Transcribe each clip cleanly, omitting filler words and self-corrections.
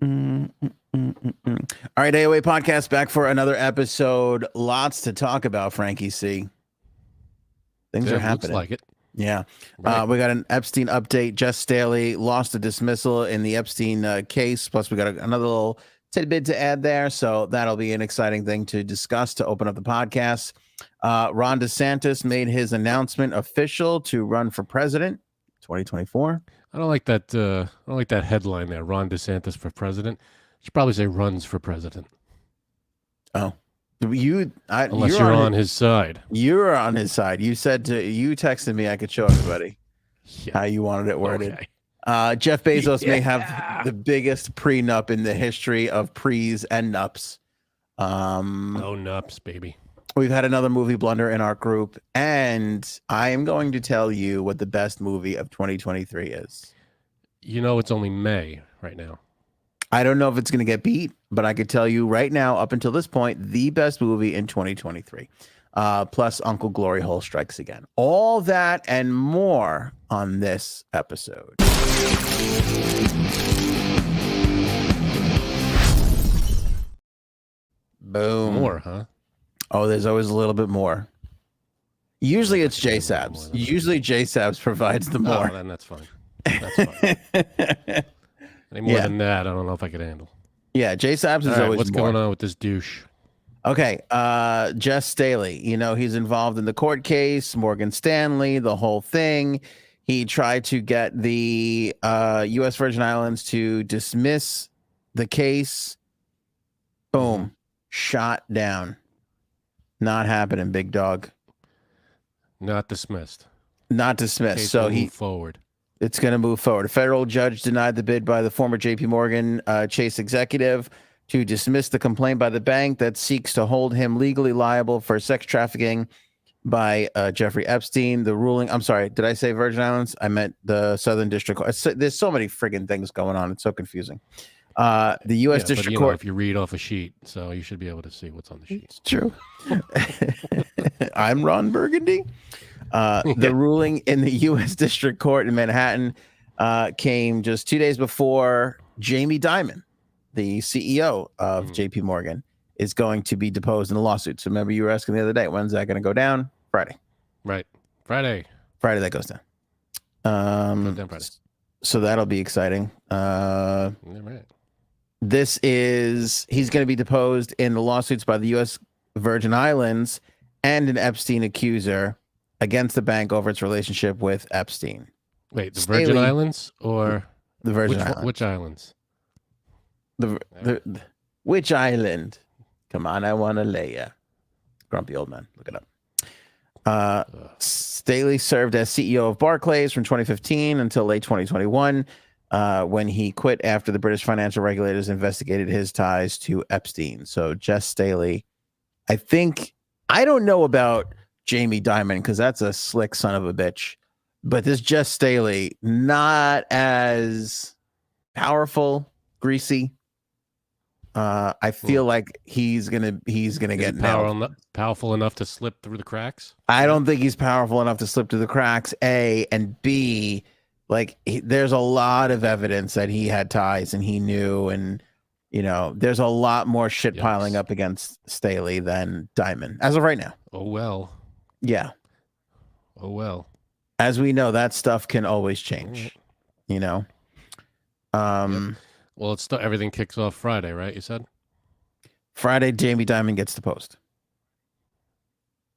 All right, AOA podcast back for another episode. Lots to talk about, Frankie C. Things are happening. Looks like it. Yeah. Right. We got an Epstein update. Jes Staley lost a dismissal in the Epstein case. Plus, we got another little tidbit to add there. So that'll be an exciting thing to discuss to open up the podcast. Ron DeSantis made his announcement official to run for president 2024. I don't like that. I don't like that headline there. Ron DeSantis for president. You should probably say runs for president. Oh, unless you're on his side. You're on his side. You texted me I could show everybody how you wanted it worded. Okay. Jeff Bezos may have the biggest prenup in the history of pre's and nups. Oh, nups, baby. We've had another movie blunder in our group, and I am going to tell you what the best movie of 2023 is. You know, it's only May right now. I don't know if it's going to get beat, but I could tell you right now, up until this point, the best movie in 2023. Plus Uncle Glory Hole strikes again. All that and more on this episode. Boom. More, huh? Oh, there's always a little bit more. Usually it's J-Sabs. Usually J-Sabs provides the more. Oh, then that's fine. That's fine. Any more than that, I don't know if I could handle. Yeah, J-Sabs is always what's going on with this douche? Okay, Jes Staley. You know, he's involved in the court case, Morgan Stanley, the whole thing. He tried to get the U.S. Virgin Islands to dismiss the case. Boom. Shot down. Not happening, big dog. Not dismissed. Not dismissed. So he forward. It's going to move forward. A federal judge denied the bid by the former J.P. Morgan Chase executive to dismiss the complaint by the bank that seeks to hold him legally liable for sex trafficking by Jeffrey Epstein. The ruling, I'm sorry, did I say Virgin Islands? I meant the Southern District Court. There's so many friggin' things going on. It's so confusing. The U.S. District Court. If you read off a sheet, so you should be able to see what's on the sheet. It's true. I'm Ron Burgundy. The ruling in the U.S. District Court in Manhattan came just 2 days before Jamie Dimon, the CEO of J.P. Morgan, is going to be deposed in the lawsuit. So remember, you were asking the other day, when's that going to go down? Friday. Right. Friday that goes down. Friday. So that'll be exciting. Right. He's going to be deposed in the lawsuits by the U.S. Virgin Islands and an Epstein accuser against the bank over its relationship with Epstein. Wait, the Virgin Islands or the Virgin Islands? Which islands? Which island? Come on, I want to lay ya. Grumpy old man. Look it up. Staley served as CEO of Barclays from 2015 until late 2021, when he quit after the British financial regulators investigated his ties to Epstein. So Jes Staley, I don't know about Jamie Dimon because that's a slick son of a bitch, but this Jes Staley, not as powerful, greasy. I feel like he's gonna get powerful enough to slip through the cracks. I don't think he's powerful enough to slip through the cracks. A and B, like there's a lot of evidence that he had ties and he knew, and there's a lot more shit piling up against Staley than Dimon as of right now. Oh well. Yeah. Oh well. As we know, that stuff can always change. Yep. Well, everything kicks off Friday, right? You said Friday. Jamie Dimon gets deposed.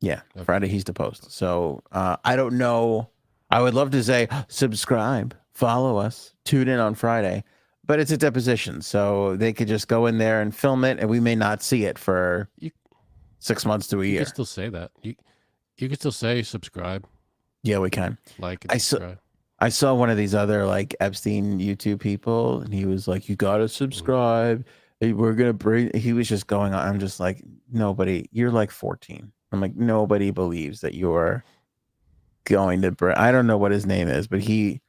Yeah, okay. Friday he's deposed. So I don't know. I would love to say subscribe, follow us, tune in on Friday, but it's a deposition, so they could just go in there and film it, and we may not see it for 6 months to a year. You can still say that. You can still say subscribe. Yeah, we can. Like and subscribe. I saw one of these other like Epstein YouTube people, and he was like, "You gotta subscribe. We're gonna bring." He was just going on. I'm just like, nobody. You're like 14. I'm like, nobody believes that you're going to. I don't know what his name is, but he.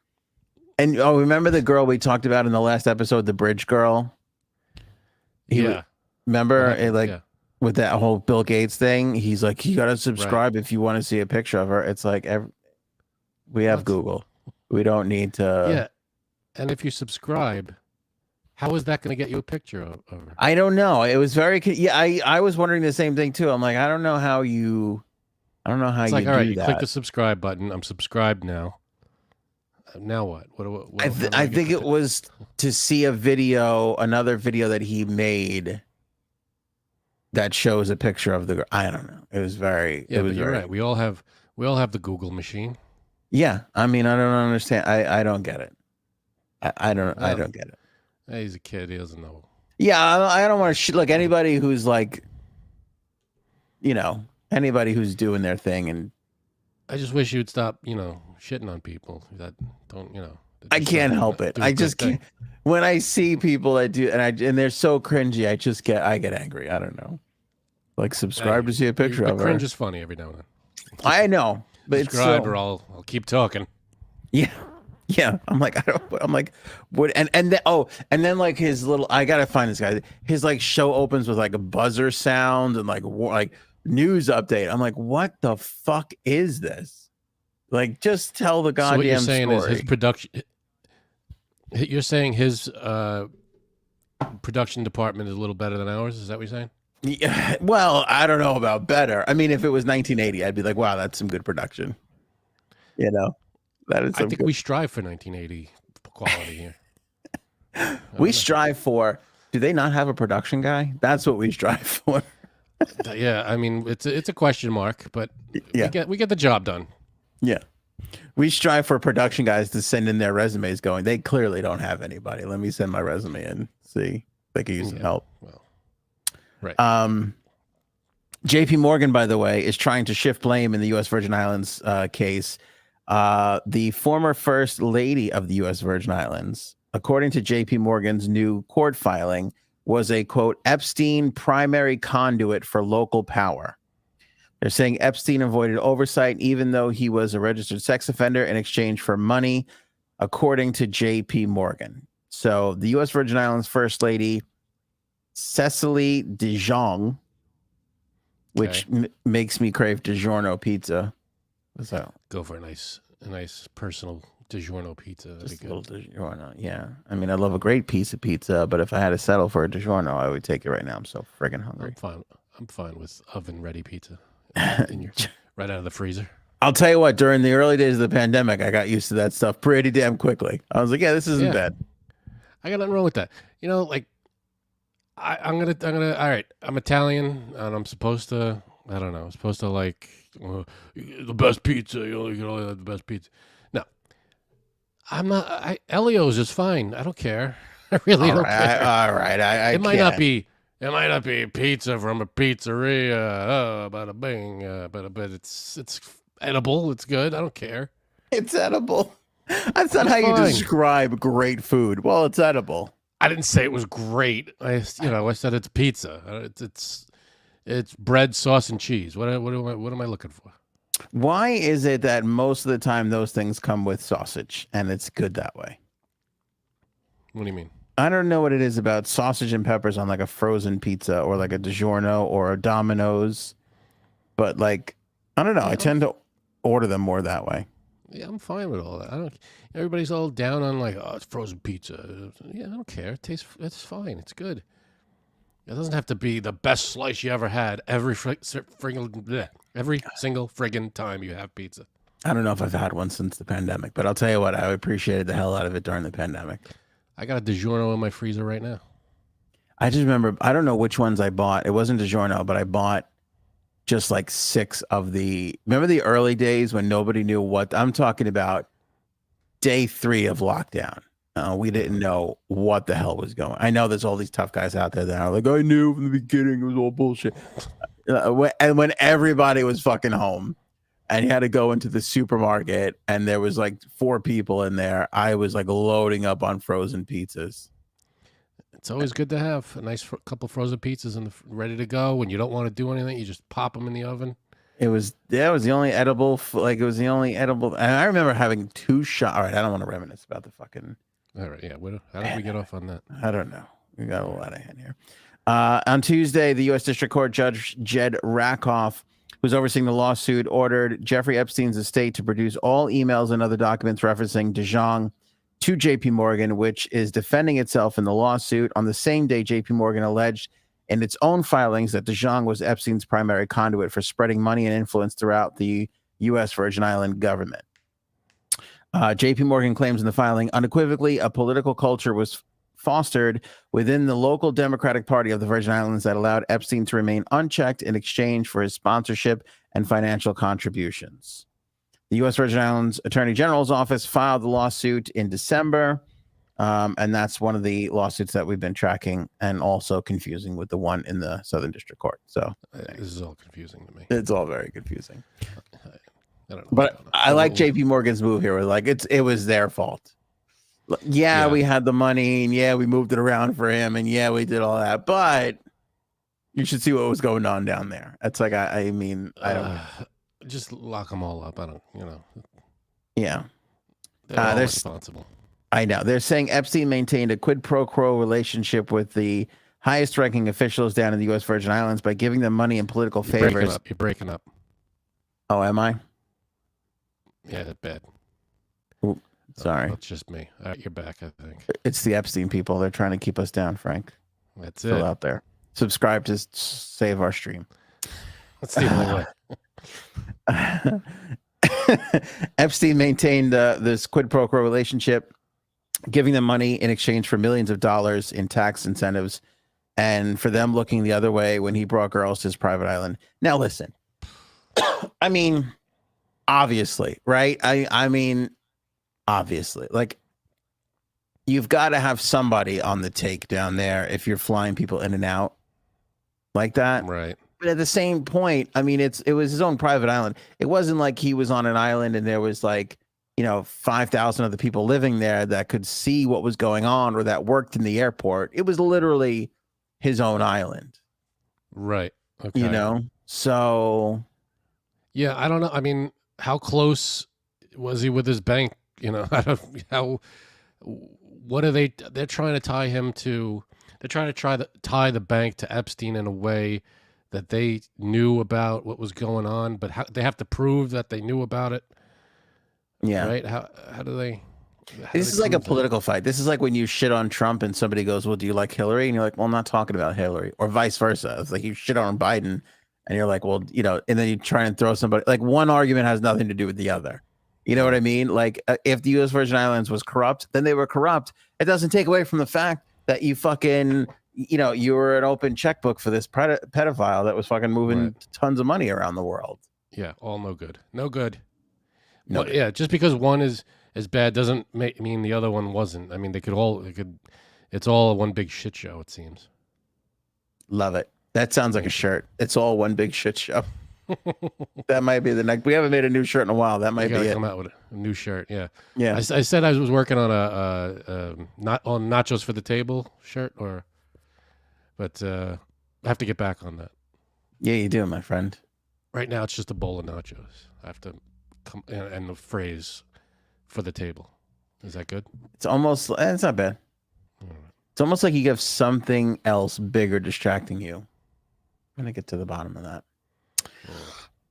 And remember the girl we talked about in the last episode, the bridge girl. Remember with that whole Bill Gates thing. He's like, you gotta subscribe if you want to see a picture of her. It's like we have Google. We don't need to. Yeah, and if you subscribe, How is that going to get you a picture of her? I don't know. It was very yeah. I was wondering the same thing too. I'm like, I don't know how you It's you like, all right, do you click that. the subscribe button. I'm subscribed now. Now what? What I how do I get think the it was to see another video that he made that shows a picture of the girl. I don't know. It was very. Yeah, It was but you're very. right. We all have the Google machine. Yeah. I mean, I don't understand. I don't get it. I Well, don't get it. he's a kid. He doesn't know. Yeah, I don't want to look anybody who's like, anybody who's doing their thing, and I just wish you'd stop, shitting on people that don't, that I just can't don't help it. do a I good just thing. can't. When I see people that do, and they're so cringy, I get angry. I don't know. Like subscribe Hey, to see a picture the of her. cringe is funny every now and then. I know, but it's Subscribe so, or I'll keep talking. yeah. Yeah, I'm like I'm like what and then like his little I gotta find this guy. His like show opens with like a buzzer sound and like news update. I'm like, what the fuck is this? Like, just tell the goddamn So what you're saying story. is his production. You're saying his production department is a little better than ours. Is that what you're saying? Yeah, well, I don't know about better. I mean, if it was 1980, I'd be like, wow, that's some good production. That is I some think good. we strive for 1980 quality here. We strive for. Do they not have a production guy? That's what we strive for. Yeah, I mean it's a question mark, but Yeah. we get the job done. Yeah. We strive for production guys to send in their resumes going, they clearly don't have anybody. Let me send my resume in, see if they can use some help. Well, right. JP Morgan, by the way, is trying to shift blame in the U.S. Virgin Islands case. The former first lady of the U.S. Virgin Islands, according to JP Morgan's new court filing, was a, quote, Epstein primary conduit for local power. They're saying Epstein avoided oversight even though he was a registered sex offender in exchange for money, according to JP Morgan. So the U.S. Virgin Islands First Lady, Cecily DeJong, which makes me crave DiGiorno pizza. So go for a nice personal DiGiorno pizza. That'd just be a good. little DiGiorno, yeah. I mean, I love a great piece of pizza, but if I had to settle for a DiGiorno, I would take it right now. I'm so friggin' hungry. I'm fine with oven ready pizza right out of the freezer. I'll tell you what, during the early days of the pandemic, I got used to that stuff pretty damn quickly. I was like, yeah, this isn't bad. I got nothing wrong with that. Like I'm gonna all right, I'm Italian and I'm supposed to, I don't know, I'm supposed to like the best pizza, you can only have the best pizza. No. I'm not. Elio's is fine. I don't care. I really don't care. All right. It might not be pizza from a pizzeria. Bada bing. But it's edible. It's good. I don't care. It's edible. That's not how you describe great food. Well, it's edible. I didn't say it was great. I said it's pizza. It's bread, sauce, and cheese. What am I looking for? Why is it that most of the time those things come with sausage and it's good that way? What do you mean? I don't know what it is about sausage and peppers on like a frozen pizza or like a DiGiorno or a Domino's, but like, I don't know. I tend to order them more that way. Yeah, I'm fine with all that. Everybody's all down on like, oh, it's frozen pizza. Yeah, I don't care. It's fine. It's good. It doesn't have to be the best slice you ever had every single friggin' time you have pizza. I don't know if I've had one since the pandemic, but I'll tell you what, I appreciated the hell out of it during the pandemic. I got a DiGiorno in my freezer right now. I just remember, I don't know which ones I bought. It wasn't DiGiorno, but I bought just like 6 of remember the early days when nobody knew what, I'm talking about day 3 of lockdown. We didn't know what the hell was going. I know there's all these tough guys out there that are like, I knew from the beginning it was all bullshit. And when everybody was fucking home and you had to go into the supermarket and there was like 4 people in there, I was like loading up on frozen pizzas. It's always good to have a nice couple frozen pizzas ready to go. When you don't want to do anything, you just pop them in the oven. It was the only edible. Like it was the only edible. And I remember having 2 shots. All right, I don't want to reminisce about the fucking. All right, yeah. How did we get off on that? I don't know. We got a lot of hand here. On Tuesday, the U.S. District Court Judge Jed Rakoff, who's overseeing the lawsuit, ordered Jeffrey Epstein's estate to produce all emails and other documents referencing DeJong to JP Morgan, which is defending itself in the lawsuit. On the same day, JP Morgan alleged in its own filings that DeJong was Epstein's primary conduit for spreading money and influence throughout the U.S. Virgin Island government. JP Morgan claims in the filing unequivocally a political culture was fostered within the local Democratic Party of the Virgin Islands that allowed Epstein to remain unchecked in exchange for his sponsorship and financial contributions. The U.S. Virgin Islands Attorney General's office filed the lawsuit in December, and that's one of the lawsuits that we've been tracking and also confusing with the one in the Southern District Court. So this is all confusing to me. it's all very confusing. I don't know. But I like JP Morgan's move here. Like it was their fault. Yeah, we had the money, and yeah, we moved it around for him, and yeah, we did all that. But you should see what was going on down there. It's like I mean, I don't just lock them all up. I don't, Yeah, they're all responsible. I know they're saying Epstein maintained a quid pro quo relationship with the highest-ranking officials down in the U.S. Virgin Islands by giving them money and political favors. You're breaking up. Oh, am I? Yeah, that's bad. Ooh, sorry. That's just me. All right, you're back, I think. It's the Epstein people. They're trying to keep us down, Frank. That's Still it. out there. Subscribe to save our stream. That's the only way. Epstein maintained this quid pro quo relationship, giving them money in exchange for millions of dollars in tax incentives and for them looking the other way when he brought girls to his private island. Now, listen, I mean, obviously, right? I mean, obviously, like you've got to have somebody on the take down there if you're flying people in and out like that. Right. But at the same point, I mean, it was his own private island. It wasn't like he was on an island and there was like, 5,000 other people living there that could see what was going on or that worked in the airport. It was literally his own island. Right. Okay. So. Yeah, I don't know. I mean, how close was he with his bank? What are they? They're trying to tie him to. They're trying to tie the bank to Epstein in a way that they knew about what was going on, but they have to prove that they knew about it. Yeah. Right. How do they? This is like a political fight. This is like when you shit on Trump and somebody goes, "Well, do you like Hillary?" And you're like, "Well, I'm not talking about Hillary," or vice versa. It's like you shit on Biden and you're like, "Well, and then you try and throw somebody like one argument has nothing to do with the other." You know what I mean? Like if the U.S. Virgin Islands was corrupt, then they were corrupt. It doesn't take away from the fact that you fucking, you were an open checkbook for this pedophile that was fucking moving tons of money around the world. Yeah, all no good. No good. No. Well, yeah, just because one is bad doesn't mean the other one wasn't. I mean, it's all one big shit show, it seems. Love it. That sounds like a shirt. It's all one big shit show. That might be the next. We haven't made a new shirt in a while. That might be it. Come out with a new shirt. Yeah. Yeah. I said I was working on not on nachos for the table shirt, but I have to get back on that. Yeah, you do, my friend. Right now, it's just a bowl of nachos. I have to come and the phrase for the table. Is that good? It's almost. It's not bad. It's almost like you have something else bigger distracting you. I'm gonna get to the bottom of that.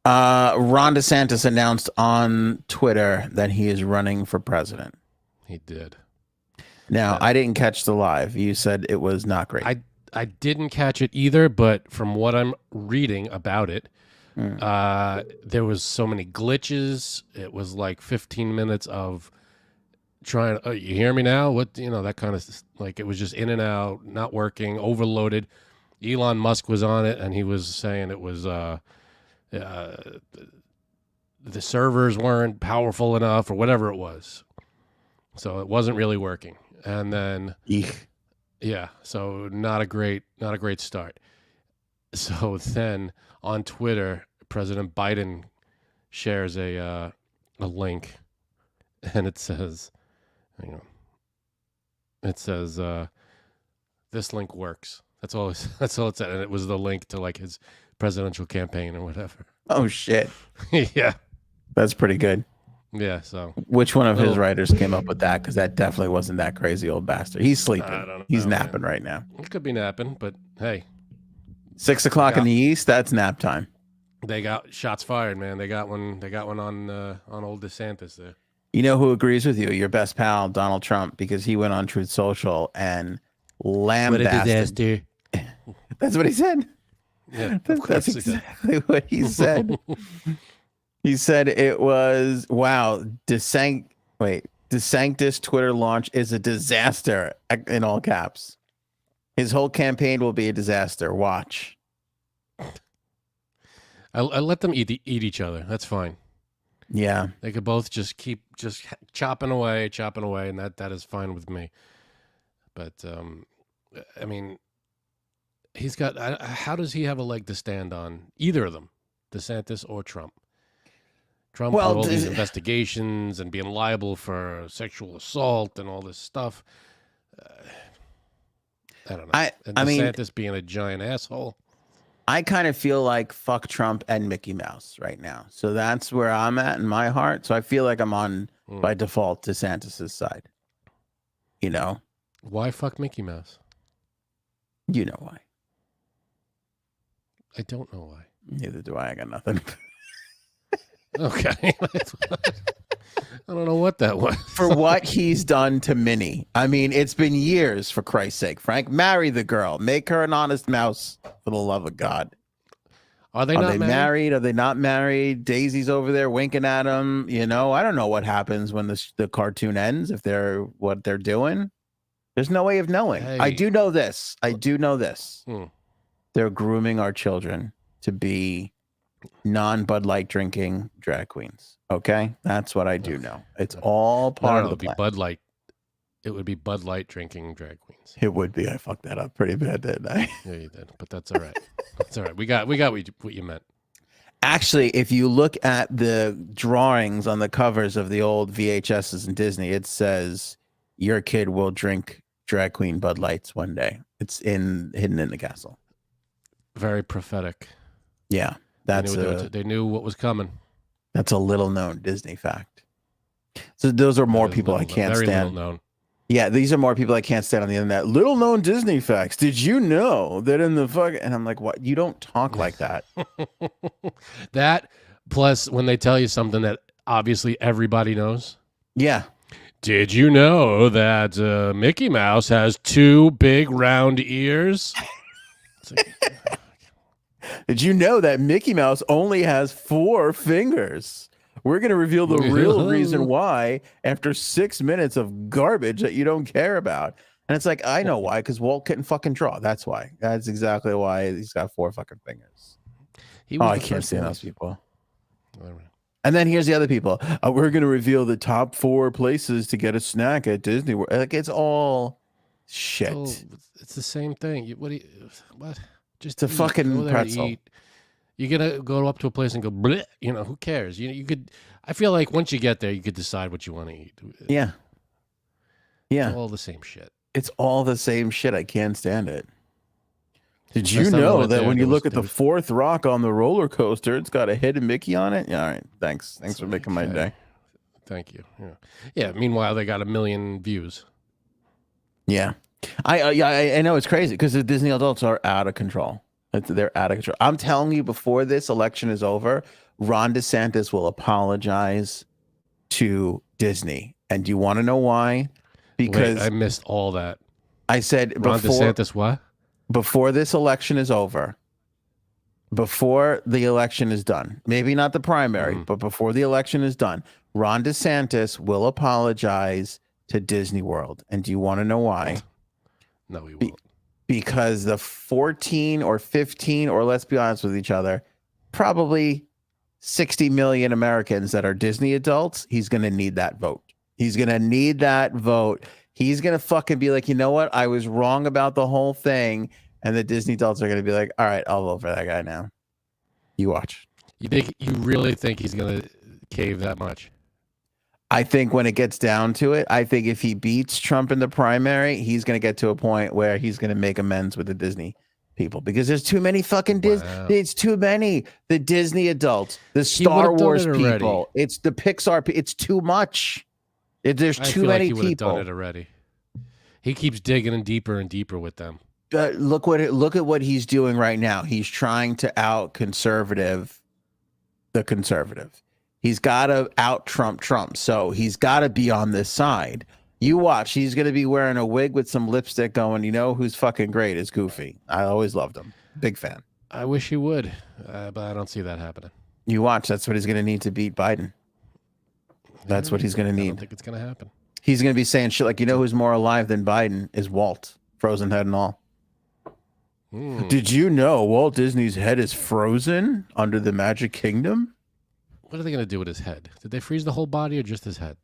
Ron DeSantis announced on Twitter that he is running for president. He did. Now, I didn't catch the live. You said it was not great. I didn't catch it either, but from what I'm reading about it, there was so many glitches. It was like 15 minutes of trying. Oh, you hear me now? What that kind of like it was just in and out, not working, overloaded. Elon Musk was on it, and he was saying it was the servers weren't powerful enough or whatever it was, so it wasn't really working. And then yeah, so not a great start. So then on Twitter, President Biden shares a link, and it says, this link works. That's all it said, and it was the link to like his presidential campaign or whatever. Oh shit. Yeah, that's pretty good. Yeah. So which one of his writers came up with that? Because that definitely wasn't that crazy old bastard. He's sleeping. I don't know, He's napping right now. He could be napping, but hey, 6 o'clock in the East. That's nap time. They got shots fired, man. They got one on old DeSantis there. You know who agrees with you? Your best pal, Donald Trump, because he went on Truth Social and lambasted. What a disaster. That's what he said. Yeah, That's exactly what he said. He said it was, wow, DeSantis Twitter launch is a disaster, in all caps. His whole campaign will be a disaster. Watch. I let them eat each other. That's fine. Yeah. They could both just keep chopping away, and that is fine with me. But, I mean, he's got, how does he have a leg to stand on? Either of them, DeSantis or Trump. Trump with all these investigations and being liable for sexual assault and all this stuff. I don't know. And DeSantis being a giant asshole. I kind of feel like fuck Trump and Mickey Mouse right now. So that's where I'm at in my heart. So I feel like I'm on, by default, DeSantis' side. You know? Why fuck Mickey Mouse? You know why. I don't know why. Neither do I. I got nothing. Okay. I don't know what that was. For what he's done to Minnie. I mean, it's been years, for Christ's sake. Frank, marry the girl. Make her an honest mouse, for the love of God. Are they married? Are they not married? Daisy's over there winking at him. You know, I don't know what happens when the cartoon ends, if they're what they're doing. There's no way of knowing. Hey. I do know this. They're grooming our children to be non-Bud Light drinking drag queens. Okay? That's what I do know. It's all part of the plan. Bud Light. It would be Bud Light drinking drag queens. It would be. I fucked that up pretty bad, didn't I? Yeah, you did. But that's all right. That's all right. We got what you meant. Actually, if you look at the drawings on the covers of the old VHSs and Disney, it says your kid will drink drag queen Bud Lights one day. It's hidden in the castle. Very prophetic. Yeah. They knew what was coming. That's a little known Disney fact. So those are more people I can't stand. Very little known. Yeah, these are more people I can't stand on the internet. Little known Disney facts. Did you know that in the fuck? And I'm like, what? You don't talk like that. That plus when they tell you something that obviously everybody knows. Yeah. Did you know that Mickey Mouse has 2 big round ears? It's like, did you know that Mickey Mouse only has 4 fingers? We're going to reveal the real reason why after 6 minutes of garbage that you don't care about. And it's like, I know why, because Walt couldn't fucking draw. That's why. That's exactly why he's got 4 fucking fingers. I can't stand those people. And then here's the other people. We're going to reveal the top 4 places to get a snack at Disney World. Like, it's all shit. Oh, it's the same thing. What? Just it's a fucking pretzel. You gotta go up to a place and go, bleh, you know, who cares? You could. I feel like once you get there, you could decide what you want to eat. Yeah. Yeah. It's all the same shit. It's all the same shit. I can't stand it. Did you know that when you look at the 4th rock on the roller coaster, it's got a hidden Mickey on it? Yeah, all right. Thanks for making my day. Thank you. Yeah. Meanwhile, they got 1 million views. Yeah. I know it's crazy because the Disney adults are out of control. They're out of control. I'm telling you, before this election is over, Ron DeSantis will apologize to Disney. And do you want to know why? Because I missed all that. I said Ron DeSantis what? Before this election is over, before the election is done, maybe not the primary, but before the election is done, Ron DeSantis will apologize to Disney World. And do you want to know why? No, he won't. Because the 14 or 15, or let's be honest with each other, probably 60 million Americans that are Disney adults, he's going to need that vote. He's going to need that vote. He's going to fucking be like, you know what? I was wrong about the whole thing. And the Disney adults are going to be like, all right, I'll vote for that guy now. You watch. You really think he's going to cave that much? I think when it gets down to it, I think if he beats Trump in the primary, he's going to get to a point where he's going to make amends with the Disney people because there's too many fucking Disney. It's too many. The Disney adults, the Star Wars people, it's the Pixar. It's too much. There's too many people. He would have done it already. He keeps digging in deeper and deeper with them. But look at what he's doing right now. He's trying to out conservative the conservative. He's got to out Trump. So he's got to be on this side. You watch. He's going to be wearing a wig with some lipstick going, you know who's fucking great is Goofy. I always loved him. Big fan. I wish he would, but I don't see that happening. You watch. That's what he's going to need to beat Biden. That's what he's going to need. I don't think it's going to happen. He's going to be saying shit like, you know who's more alive than Biden is Walt, frozen head and all. Did you know Walt Disney's head is frozen under the Magic Kingdom? What are they going to do with his head? Did they freeze the whole body or just his head?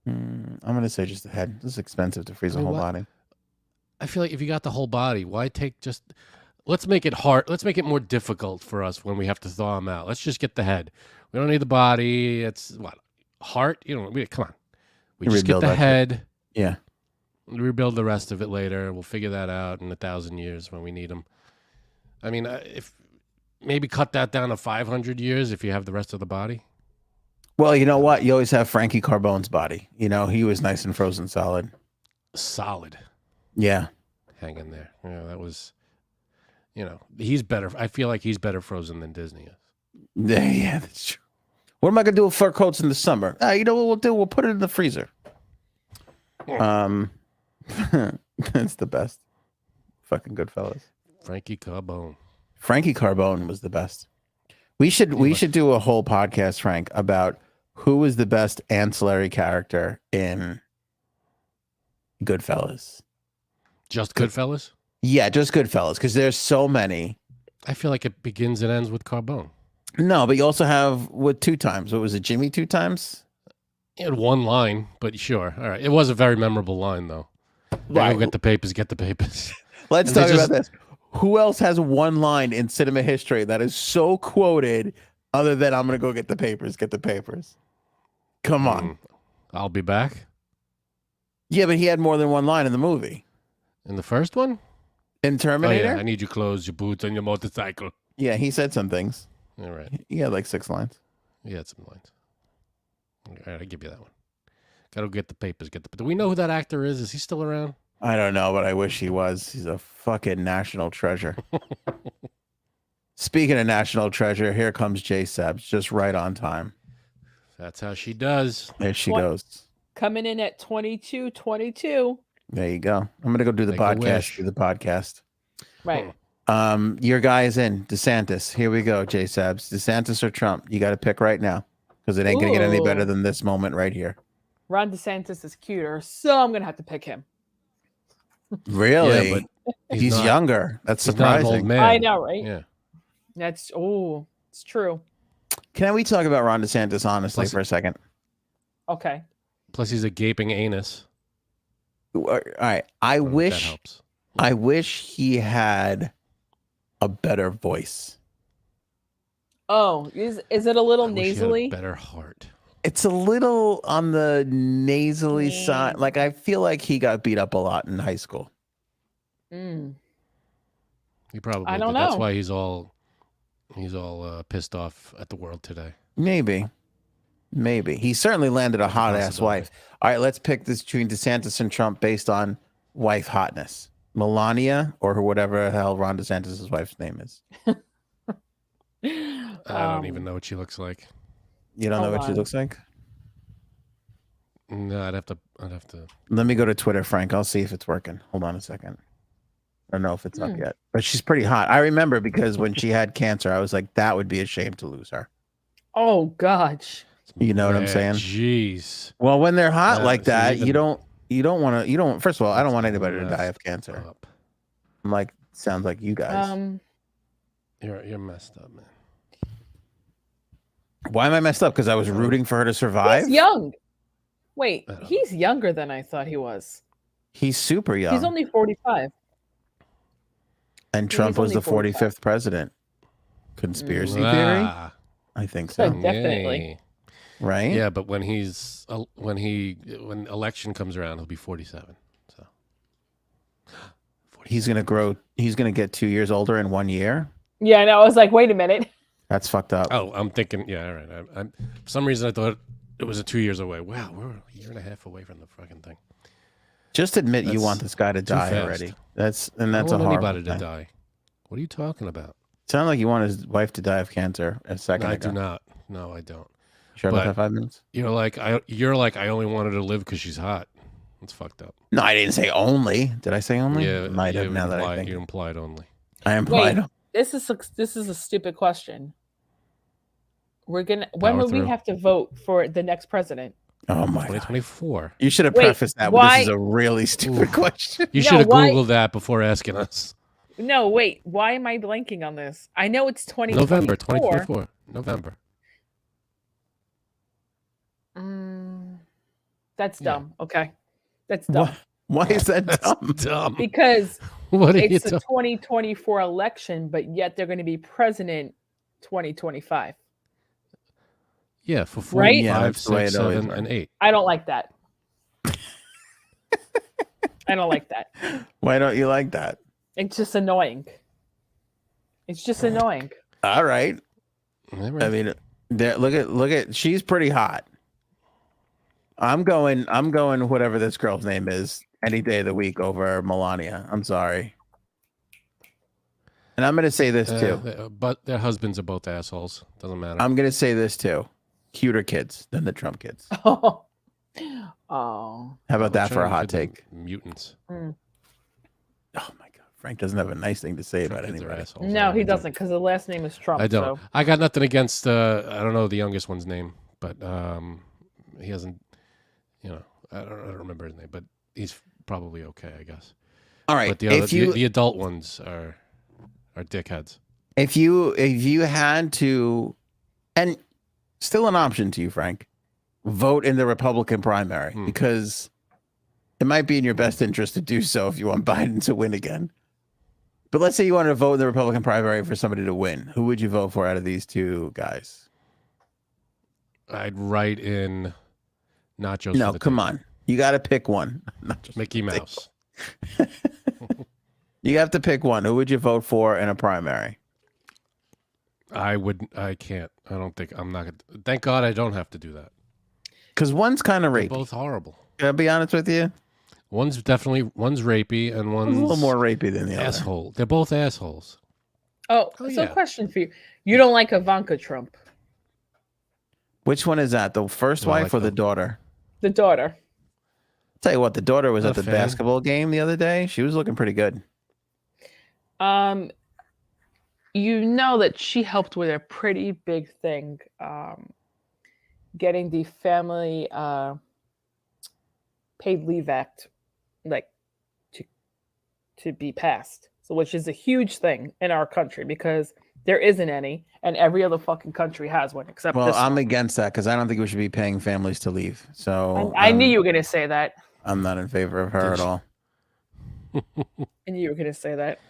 I'm going to say just the head. This is expensive to freeze the whole body. I feel like if you got the whole body, why take just... Let's make it hard. Let's make it more difficult for us when we have to thaw him out. Let's just get the head. We don't need the body. It's what? Heart? You know, come on. We just get the head. Yeah. Rebuild the rest of it later. We'll figure that out in 1,000 years when we need them. I mean, if maybe cut that down to 500 years if you have the rest of the body. Well, you know what? You always have Frankie Carbone's body. You know, he was nice and frozen solid. Solid. Yeah. Hang in there. Yeah, that was, you know, he's better. I feel like he's better frozen than Disney is. Yeah, that's true. What am I going to do with fur coats in the summer? You know what we'll do? We'll put it in the freezer. That's the best. Fucking Goodfellas. Frankie Carbone. Frankie Carbone was the best. We should do a whole podcast, Frank, about who was the best ancillary character in Goodfellas. Just Goodfellas? Yeah, just Goodfellas, because there's so many. I feel like it begins and ends with Carbone. No, but you also have with two times. What was it, Jimmy two times? He had one line, but sure. All right. It was a very memorable line, though. Right. Go get the papers, get the papers. Let's talk about this. Who else has one line in cinema history that is so quoted other than I'm going to go get the papers, get the papers? Come on. I'll be back. Yeah, but he had more than one line in the movie. In the first one? In Terminator? Oh, yeah. I need your clothes, your boots, and your motorcycle. Yeah, he said some things. All right. He had like 6 lines. He had some lines. All right, I'll give you that one. Gotta get the papers. Do we know who that actor is? Is he still around? I don't know, but I wish he was. He's a fucking national treasure. Speaking of national treasure, here comes J Sabs, just right on time. That's how she does. There she goes. Coming in at 22:22. There you go. I'm going to go do the podcast. Right. Your guy is in. DeSantis. Here we go, J Sabs. DeSantis or Trump? You got to pick right now because it ain't going to get any better than this moment right here. Ron DeSantis is cuter, so I'm going to have to pick him. Really? Yeah, but he's younger. That's surprising. Not an old man. I know, right? Yeah. It's true. Can we talk about Ron DeSantis honestly for a second? Okay. Plus, he's a gaping anus. All right. I wish he had a better voice. Oh, is it a little nasally? Better heart. It's a little on the nasally side. Like I feel like he got beat up a lot in high school. Mm. He probably I don't did. know. That's why he's all pissed off at the world today. Maybe. He certainly landed a hot ass wife. All right, let's pick this between DeSantis and Trump based on wife hotness. Melania or whatever the hell Ron DeSantis' wife's name is. I don't even know what she looks like. You don't know what she looks like? No, I'd have to. Let me go to Twitter, Frank. I'll see if it's working. Hold on a second. I don't know if it's up yet, but she's pretty hot. I remember because when she had cancer, I was like, that would be a shame to lose her. Oh, gosh. You know what I'm saying? Jeez. Well, when they're hot like that, you don't first of all, I don't want anybody to die of cancer. I'm like, sounds like you guys. You're messed up, man. Why am I messed up? Because I was rooting for her to survive? He's young. Wait, he's younger than I thought he was. He's super young. He's only 45. And Trump was the 45th president. Conspiracy theory? I think so. Definitely. Right? Yeah, but when election comes around, he'll be 47. So 47. He's gonna get 2 years older in 1 year. Yeah, I know. I was like, wait a minute. That's fucked up. Oh, I'm thinking, yeah, all right. For some reason I thought it was 2 years away. Wow, we're a year and a half away from the fucking thing. Just admit you want this guy to die already. That's a horrible anybody thing. to die. What are you talking about? Sound like you want his wife to die of cancer a second ago. I do not. No, I don't. Sure about But- that 5 minutes? You're like I only wanted to live because she's hot. That's fucked up. No, I didn't say only. Did I say only? Yeah, Might have you now that I implied- think. you implied only. I implied. Wait, this is a stupid question. When will we through. have to vote for the next president? Oh my god. 2024. You should have Wait, prefaced that with this is why- a really stupid question. You No, should have why- Googled that before asking us. No, wait. Why am I blanking on this? I know it's 2024. November 2024. November. That's Yeah. dumb. Okay, that's dumb. Why is that dumb? Dumb. Because What are you it's a talking? 2024 election, but yet they're going to be president 2025. Yeah, for 4, Right? Yeah, 5, that's the way 6, it always 7, and 8. I don't like that. I don't like that. Why don't you like that? It's just annoying. It's just annoying. All right. All I right. mean, look at she's pretty hot. I'm going whatever this girl's name is any day of the week over Melania. I'm sorry. And I'm going to say this too. But their husbands are both assholes. Doesn't matter. I'm going to say this too. Cuter kids than the Trump kids. Oh. How about that for a hot take? Mutants. Oh my God. Frank doesn't have a nice thing to say about Kids are anybody. assholes. No, he doesn't, because the last name is Trump. I don't. So. I got nothing against. I don't know the youngest one's name, but he hasn't. You know, I don't remember his name, but he's probably okay, I guess. All right. But the adult ones are dickheads. If you had to, and still an option to you, Frank, vote in the Republican primary because it might be in your best interest to do so if you want Biden to win again. But let's say you wanted to vote in the Republican primary for somebody to win. Who would you vote for out of these two guys? I'd write in nachos. No, for the come table. on. You got to pick one. Not just Mickey Mouse. You have to pick one. Who would you vote for in a primary? I can't. I don't think I'm not gonna. Thank God I don't have to do that. Because one's kind of They're rapey. both horrible. Can I be honest with you? One's rapey and One's one's a little more rapey than the other. asshole. They're both assholes. Oh, Oh, so yeah. question for you. You don't like Ivanka Trump, Which one is that? The first No, I wife like or the them. daughter? the daughter. Tell you what, the daughter was Not at a the fan. basketball game the other day. She was looking pretty good. You know that she helped with a pretty big thing, getting the family paid leave act, like to be passed. So, which is a huge thing in our country because there isn't any, and every other fucking country has one except Well, this I'm one. against that because I don't think we should be paying families to leave. So I knew you were going to say that. I'm not in favor of her Did at you? all. I knew you were going to say that.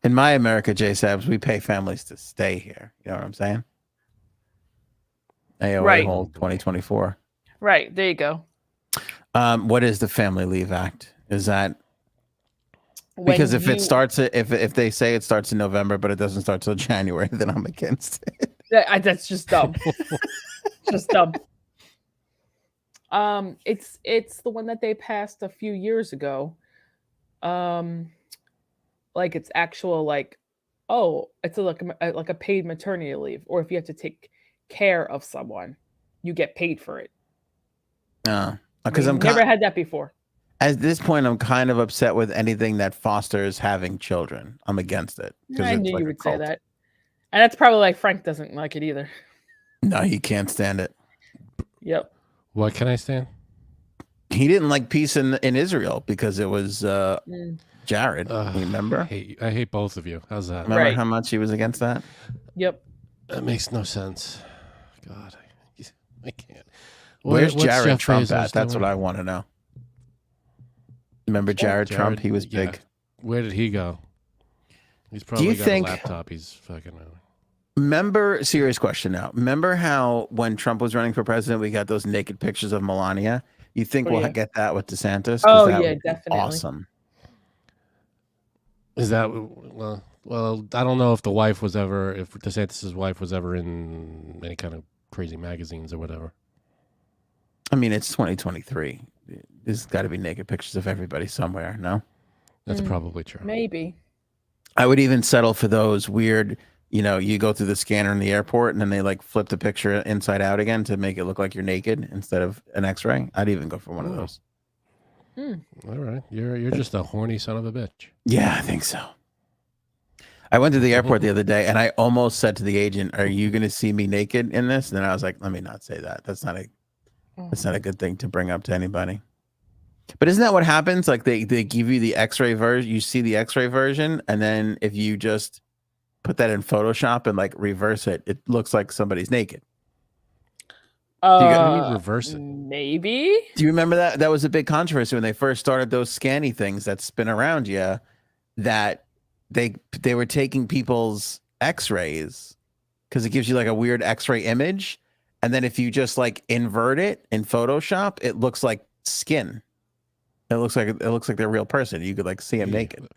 In my America, J Sabs, we pay families to stay here. You know what I'm saying? AOA Right. whole 2024. Right. There you go. What is the Family Leave Act? Is that When because if you- it starts if they say it starts in November but it doesn't start till January, then I'm against it. That's just dumb. Just dumb. It's the one that they passed a few years ago. Like it's actual like, oh, it's like a paid maternity leave, or if you have to take care of someone, you get paid for it. Because I'm never had that before. at this point, I'm kind of upset with anything that fosters having children. I'm against it. 'cause I it's knew like you a would say cult. that, and that's probably like Frank doesn't like it either. No, he can't stand it. Yep. What can I stand? He didn't like peace in Israel because it was Jared. Ugh, Remember? I hate both of you. How's that? Remember Right. how much he was against that? Yep. That makes no sense. God, I can't. Where's What's Jared Jeff Trump Bezos at? That's doing? what I want to know. Remember Jared Trump? He was yeah. big. Where did he go? He's probably you got think- a laptop. He's fucking. Remember, serious question now. Remember how when Trump was running for president, we got those naked pictures of Melania? You think Oh, we'll yeah. get that with DeSantis? 'Cause Oh, that yeah, would be definitely. awesome. Is that well? I don't know if if DeSantis' wife was ever in any kind of crazy magazines or whatever. I mean, it's 2023. There's got to be naked pictures of everybody somewhere. No, That's Mm. probably true. Maybe. I would even settle for those weird you go through the scanner in the airport and then they like flip the picture inside out again to make it look like you're naked instead of an X-ray. I'd even go for one of those. All right, you're just a horny son of a bitch. Yeah, I think so. I went to the airport the other day and I almost said to the agent, "Are you going to see me naked in this?" And then I was like, "Let me not say that. That's not a good thing to bring up to anybody." But isn't that what happens? Like they give you the X-ray version, you see the X-ray version, and then if you just put that in Photoshop and like reverse it, it looks like somebody's naked. What do you mean reverse it? Maybe. Do you remember that? That was a big controversy when they first started those scanny things that spin around you, that they were taking people's X-rays because it gives you like a weird X-ray image. And then if you just like invert it in Photoshop, it looks like skin. It looks like they're a real person. You could like see them naked.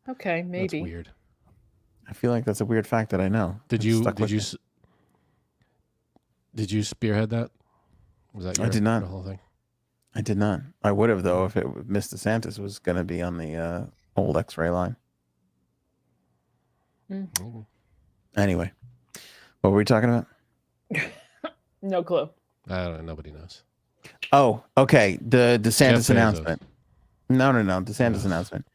Okay, maybe. That's weird. I feel like that's a weird fact that I know. Did you spearhead that? Was that I did not. the whole thing? I did not. I would have though if Miss DeSantis was going to be on the old X-ray line. Mm-hmm. Anyway, what were we talking about? No clue. I don't know. Nobody knows. Oh, okay. The DeSantis Jeff Bezos. announcement. No. DeSantis announcement.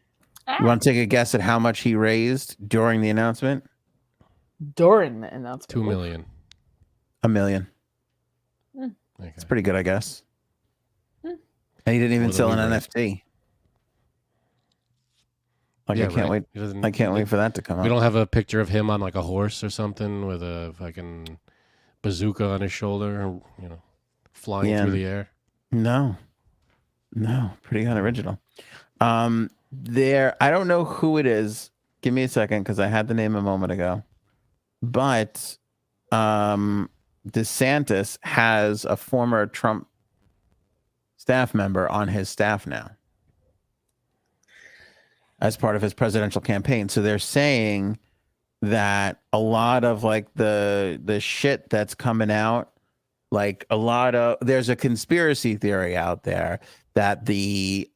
You want to take a guess at how much he raised during the announcement? During the announcement. $2 million. $1 million. Okay. It's pretty good, I guess. And he didn't even More sell than an we NFT. Like Yeah, I can't right. wait. I can't wait for that to come out. We don't have a picture of him on like a horse or something with a fucking bazooka on his shoulder, flying through the air. No, pretty unoriginal. I don't know who it is. Give me a second because I had the name a moment ago. But DeSantis has a former Trump staff member on his staff now as part of his presidential campaign. So they're saying that a lot of like the shit that's coming out, like there's a conspiracy theory out there that the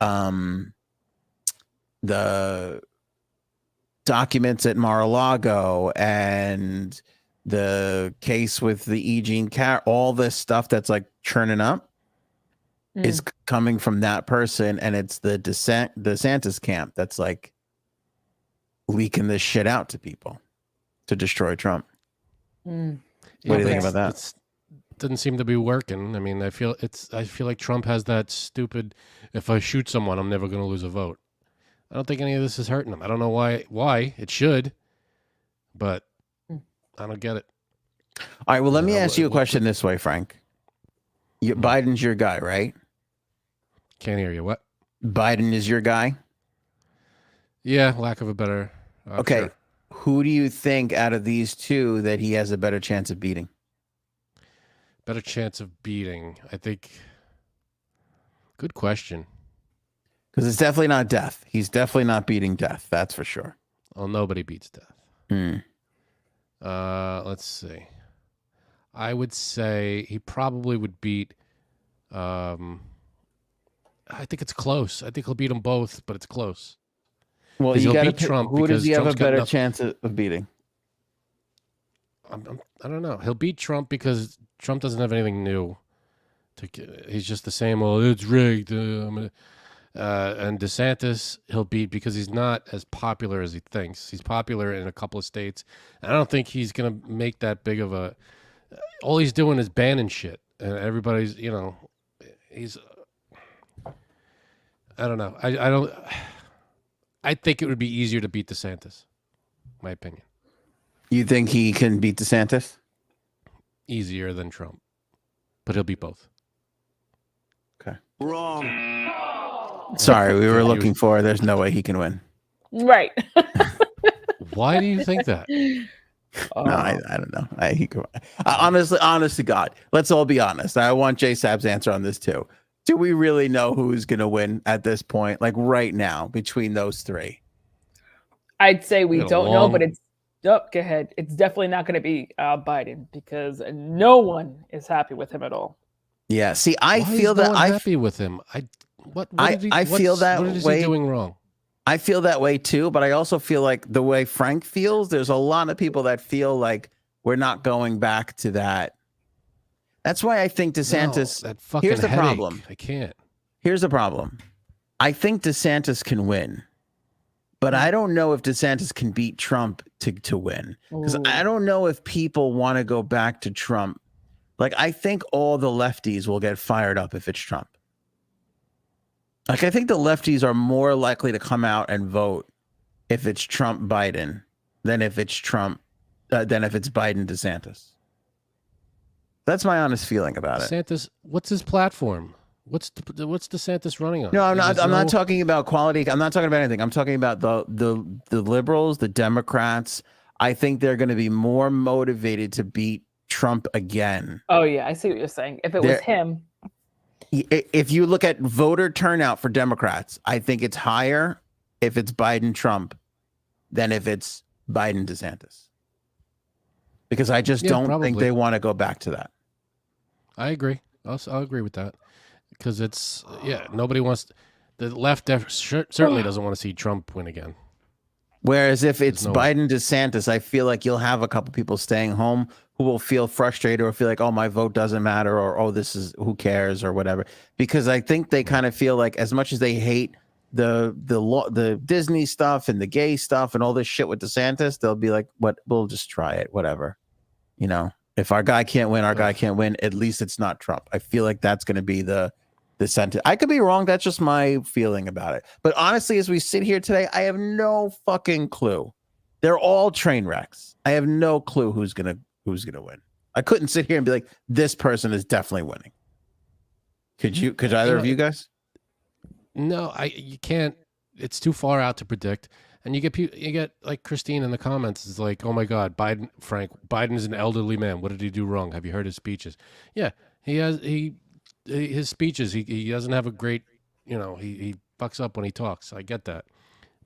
documents at Mar-a-Lago and the case with the E. Jean Carroll, all this stuff that's like churning up is coming from that person, and it's the DeSantis camp that's like leaking this shit out to people to destroy Trump. What do you think about that? Doesn't seem to be working. I mean, I feel like Trump has that stupid, if I shoot someone, I'm never going to lose a vote. I don't think any of this is hurting him. I don't know why it should, but I don't get it. All right, well, let me ask you a question this way, Frank. Biden's your guy, right? Can't hear you. What? Biden is your guy? Yeah, lack of a better. Okay. Sure. Who do you think out of these two that he has a better chance of beating? Better chance of beating. I think. Good question. Because it's definitely not death. He's definitely not beating death. That's for sure. Well, nobody beats death. Let's see. I would say he probably would beat. I think it's close. I think he'll beat them both, but it's close. Well, you got to beat Trump. Who does he have Trump's a better chance of beating? I don't know. He'll beat Trump because Trump doesn't have anything new. He's just the same. Well, it's rigged. And DeSantis, he'll beat because he's not as popular as he thinks. He's popular in a couple of states. And I don't think he's going to make that big of a. All he's doing is banning shit, and everybody's, he's. I don't know. I don't. I think it would be easier to beat DeSantis. My opinion. You think he can beat DeSantis? Easier than Trump, but he'll beat both. Okay. Wrong. Sorry, we were looking for. There's no way he can win. Right. Why do you think that? No, I don't know. Honest to God, let's all be honest. I want J-Sab's answer on this too. Do we really know who's going to win at this point? Like right now, between those three? I'd say we Got a don't know, long- but it's go ahead. It's definitely not going to be Biden because no one is happy with him at all. Yeah. See, I Why feel is no that one I happy with him. I feel that what is way. he doing wrong? I feel that way too, but I also feel like the way Frank feels, there's a lot of people that feel like we're not going back to that. That's why I think DeSantis. No, that fucking here's the headache. problem. I can't. Here's the problem. I think DeSantis can win, but I don't know if DeSantis can beat Trump to win, because I don't know if people want to go back to Trump. Like, I think all the lefties will get fired up if it's Trump. Like, I think the lefties are more likely to come out and vote if it's Trump Biden than if it's Biden DeSantis. That's my honest feeling about it. DeSantis, what's his platform? What's DeSantis running on? No, I'm not talking about quality. I'm not talking about anything. I'm talking about the liberals, the Democrats. I think they're going to be more motivated to beat Trump again. Oh yeah, I see what you're saying. If it was him, if you look at voter turnout for Democrats, I think it's higher if it's Biden Trump than if it's Biden DeSantis, because I just don't think they want to go back to that. I agree. I'll agree with that, because it's nobody wants the left certainly doesn't want to see Trump win again. Whereas if it's Biden DeSantis, I feel like you'll have a couple people staying home who will feel frustrated or feel like, oh, my vote doesn't matter, or, oh, this is, who cares, or whatever. Because I think they kind of feel like, as much as they hate the Disney stuff and the gay stuff and all this shit with DeSantis, they'll be like, what, we'll just try it, whatever. You know, if our guy can't win, our guy can't win. At least it's not Trump. I feel like that's going to be the sentence. I could be wrong. That's just my feeling about it. But honestly, as we sit here today, I have no fucking clue. They're all train wrecks. I have no clue who's gonna win. I couldn't sit here and be like, this person is definitely winning. Could either of you guys? No, you can't. It's too far out to predict. And you get like Christine in the comments is like, oh my God, Biden is an elderly man. What did he do wrong? Have you heard his speeches? Yeah, his speeches, he doesn't have a great, he fucks up when he talks. I get that.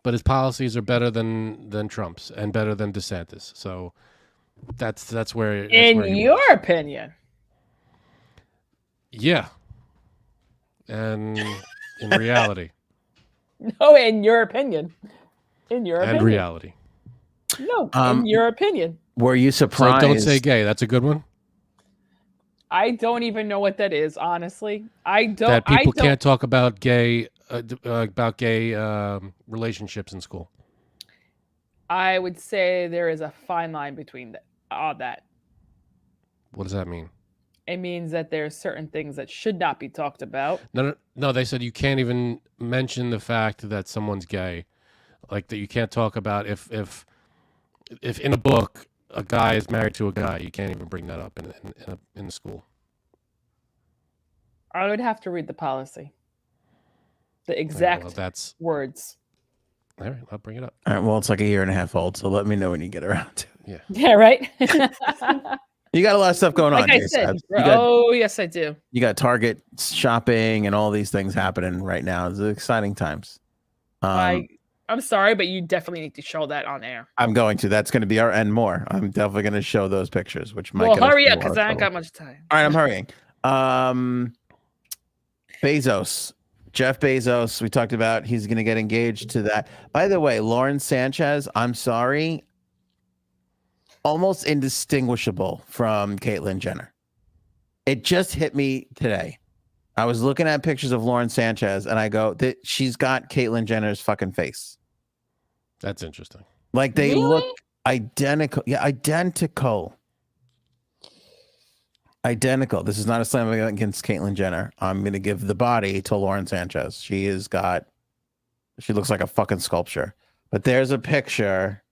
But his policies are better than Trump's and better than DeSantis. So that's where. In your opinion. Yeah. And in reality. No, in your opinion. In your opinion. And reality. No, in your opinion. Were you surprised? So don't say gay. That's a good one. I don't even know what that is, honestly. That people can't talk about gay relationships in school. I would say there is a fine line between that. What does that mean? It means that there are certain things that should not be talked about. No. They said you can't even mention the fact that someone's gay, like that you can't talk about if in a book a guy is married to a guy, you can't even bring that up in the school. I would have to read the policy. The exact words. All right, I'll bring it up. All right, well, it's like a year and a half old, so let me know when you get around to it. Yeah, right? You got a lot of stuff going on. Like I said. Yes, I do. You got Target shopping and all these things happening right now. It's exciting times. I'm sorry, but you definitely need to show that on air. I'm going to. That's going to be our and more. I'm definitely going to show those pictures, which might. Well, hurry up, because I ain't got much time. All right, I'm hurrying. Bezos, Jeff Bezos. We talked about he's going to get engaged to that. By the way, Lauren Sanchez. I'm sorry. Almost indistinguishable from Caitlyn Jenner. It just hit me today. I was looking at pictures of Lauren Sanchez, and I go, she's got Caitlyn Jenner's fucking face. That's interesting. Like they look identical. Yeah, identical. Identical. This is not a slam against Caitlyn Jenner. I'm going to give the body to Lauren Sanchez. She looks like a fucking sculpture. But there's a picture.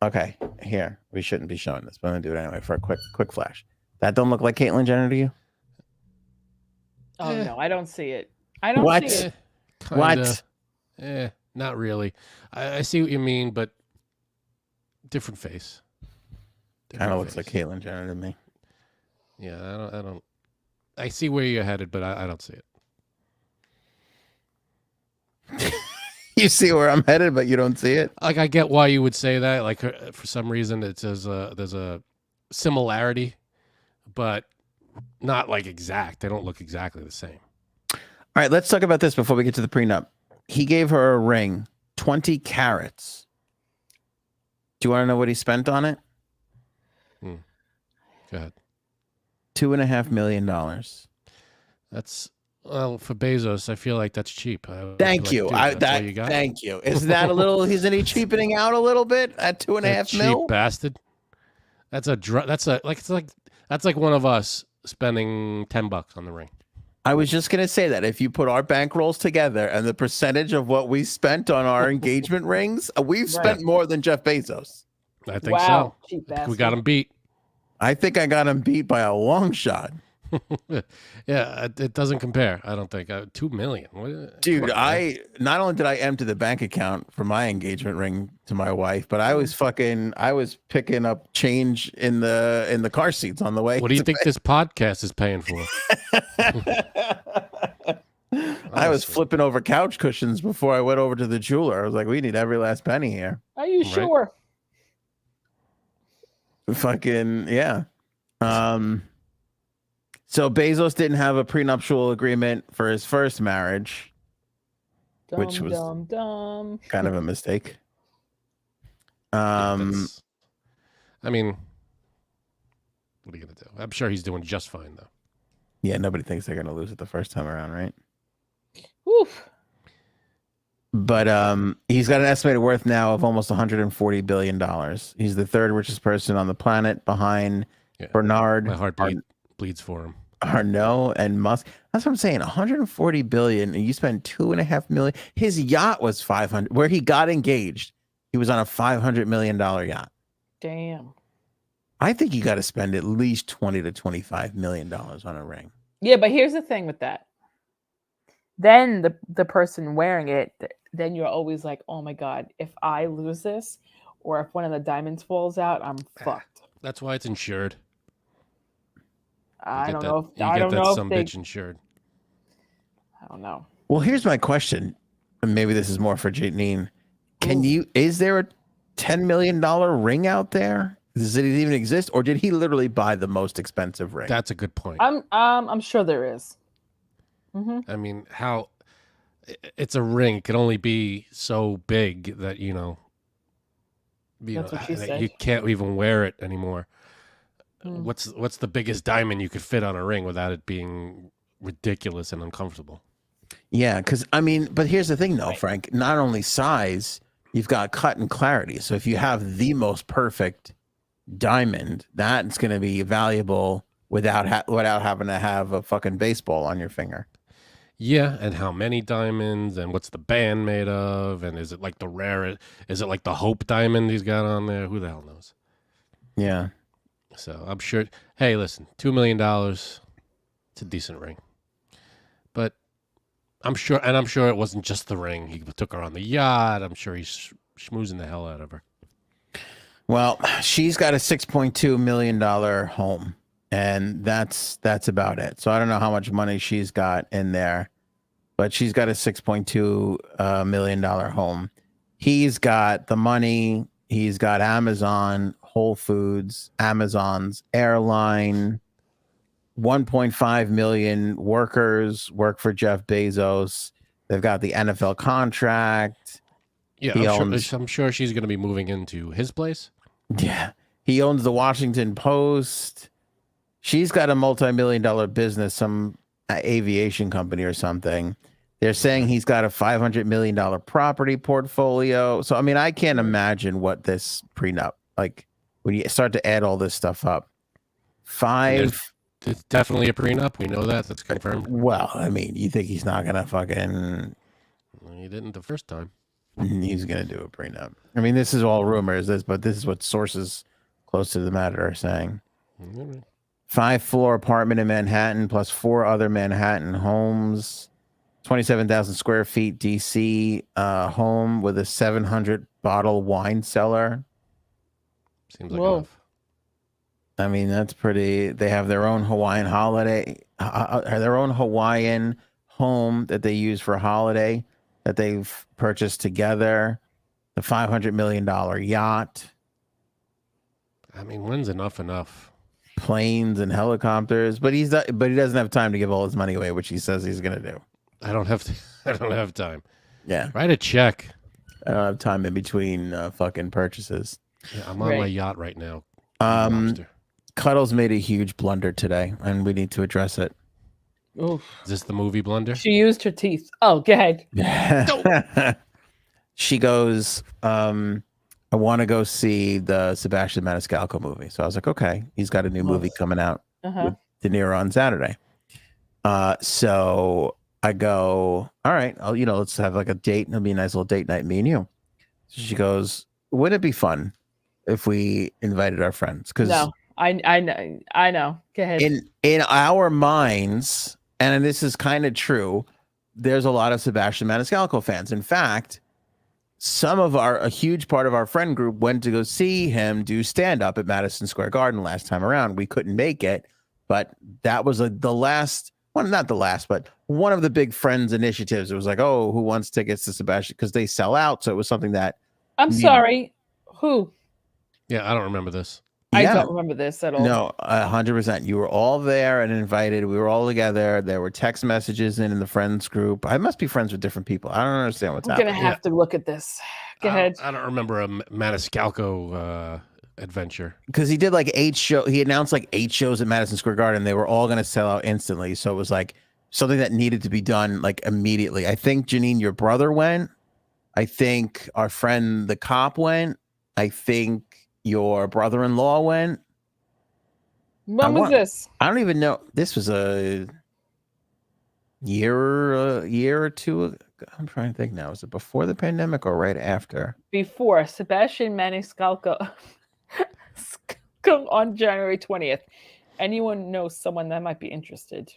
Okay, here. We shouldn't be showing this, but I'm going to do it anyway for a quick flash. That don't look like Caitlyn Jenner to you? Oh, no, I don't see it. I don't see it. What? Not really. I see what you mean, but different face. Kind of looks like Caitlyn Jenner to me. Yeah, I don't. I see where you're headed, but I don't see it. You see where I'm headed, but you don't see it? Like, I get why you would say that. Like, for some reason, it says there's a similarity, but not like exact. They don't look exactly the same. All right, let's talk about this before we get to the prenup. He gave her a ring 20 carats. Do you want to know what he spent on it? Go ahead. $2.5 million. That's well for Bezos. I feel like that's cheap. Thank you. Thank you. Isn't that a little? Isn't he cheapening out a little bit at $2.5 mil? Cheap bastard. That's like one of us spending $10 on the ring. I was just gonna say that if you put our bankrolls together and the percentage of what we spent on our engagement rings, we've spent more than Jeff Bezos. I think so. Cheap We got him beat. I think I got him beat by a long shot. Yeah, it doesn't compare. I don't think $2 million. Dude, not only did I empty the bank account for my engagement ring to my wife, but I was picking up change in the car seats on the way. What do you think this podcast is paying for? I was flipping over couch cushions before I went over to the jeweler. I was like, we need every last penny here. Are you sure? Fucking yeah. So Bezos didn't have a prenuptial agreement for his first marriage, which was kind of a mistake. I mean, what are you gonna do? I'm sure he's doing just fine though. Yeah, nobody thinks they're gonna lose it the first time around, right? Oof. But he's got an estimated worth now of almost $140 billion. He's the third richest person on the planet behind Bernard. My heart bleeds for him. Arnault and Musk. That's what I'm saying. 140 billion, and you spend $2.5 million. His yacht was 500. Where he got engaged, he was on a $500 million yacht. Damn. I think you got to spend at least $20 to $25 million on a ring. Yeah, but here's the thing with that. Then the person wearing it, then you're always like, oh my God, if I lose this, or if one of the diamonds falls out, I'm fucked. That's why it's insured. I don't know if some bitch insured. I don't know. Well, here's my question. And maybe this is more for Janine. Is there a $10 million ring out there? Does it even exist? Or did he literally buy the most expensive ring? That's a good point. I'm sure there is. Mm-hmm. I mean, it's a ring. It can only be so big that, That's what she said. You can't even wear it anymore. What's the biggest diamond you could fit on a ring without it being ridiculous and uncomfortable? Yeah, but here's the thing though, Frank. Not only size, you've got cut and clarity. So if you have the most perfect diamond, that's going to be valuable without having to have a fucking baseball on your finger. Yeah, and how many diamonds, and what's the band made of, and is it like the rare? Is it like the Hope diamond he's got on there? Who the hell knows? Yeah. So I'm sure. Hey, listen, $2 million. It's a decent ring, but I'm sure it wasn't just the ring. He took her on the yacht. I'm sure he's schmoozing the hell out of her. Well, she's got a $6.2 million home, and that's about it. So I don't know how much money she's got in there, but she's got a $6.2 million home. He's got the money. He's got Amazon, Whole Foods, Amazon's airline. 1.5 million workers work for Jeff Bezos. They've got the NFL contract. Yeah, I'm sure she's going to be moving into his place. Yeah. He owns the Washington Post. She's got a multi-million-dollar business, some aviation company or something. They're saying he's got a $500 million property portfolio. So, I can't imagine what this prenup, like when you start to add all this stuff up. It's definitely a prenup. We know that. That's confirmed. Well, you think he's not going to fucking... He didn't the first time. He's going to do a prenup. This is all rumors, but this is what sources close to the matter are saying. Mm-hmm. 5-floor apartment in Manhattan plus 4 other Manhattan homes. 27,000 square feet DC home with a 700 bottle wine cellar. Seems like enough. That's pretty. They have their own Hawaiian home that they use for a holiday that they've purchased together. The $500 million yacht. When's enough? Planes and helicopters, but he doesn't have time to give all his money away, which he says he's going to do. I don't have time. Yeah. Write a check. I don't have time in between fucking purchases. Yeah, I'm on my yacht right now. Cuddles made a huge blunder today, and we need to address it. Oof. Is this the movie blunder? She used her teeth. Oh, go ahead. She goes, I want to go see the Sebastian Maniscalco movie. So I was like, okay, he's got a new movie coming out with De Niro on Saturday. So I go, all right, let's have like a date. It'll be a nice little date night, me and you. So she goes, wouldn't it be fun if we invited our friends? Because no, I know. Go ahead. In our minds, and this is kind of true, there's a lot of Sebastian Maniscalco fans. In fact, a huge part of our friend group went to go see him do stand-up at Madison Square Garden last time around. We couldn't make it, but that was the last, well, not the last, but one of the big Friends initiatives. It was like, oh, who wants tickets to Sebastian? Because they sell out. So it was something that... I'm sorry. Who? Yeah, I don't remember this. I don't remember this at all. No, 100%. You were all there and invited. We were all together. There were text messages in the friends group. I must be friends with different people. I don't understand what's happening. I'm going to have to look at this. Go ahead. I don't remember a Maniscalco adventure. Because he did like 8 shows. He announced like 8 shows at Madison Square Garden. They were all going to sell out instantly. So it was like something that needed to be done like immediately. I think, Janine, your brother went. I think our friend, the cop, went. I think your brother-in-law went. When was this? I don't even know. This was a year or two ago. I'm trying to think now. Was it before the pandemic or right after? Before. Sebastian Maniscalco on January 20th. Anyone knows someone that might be interested?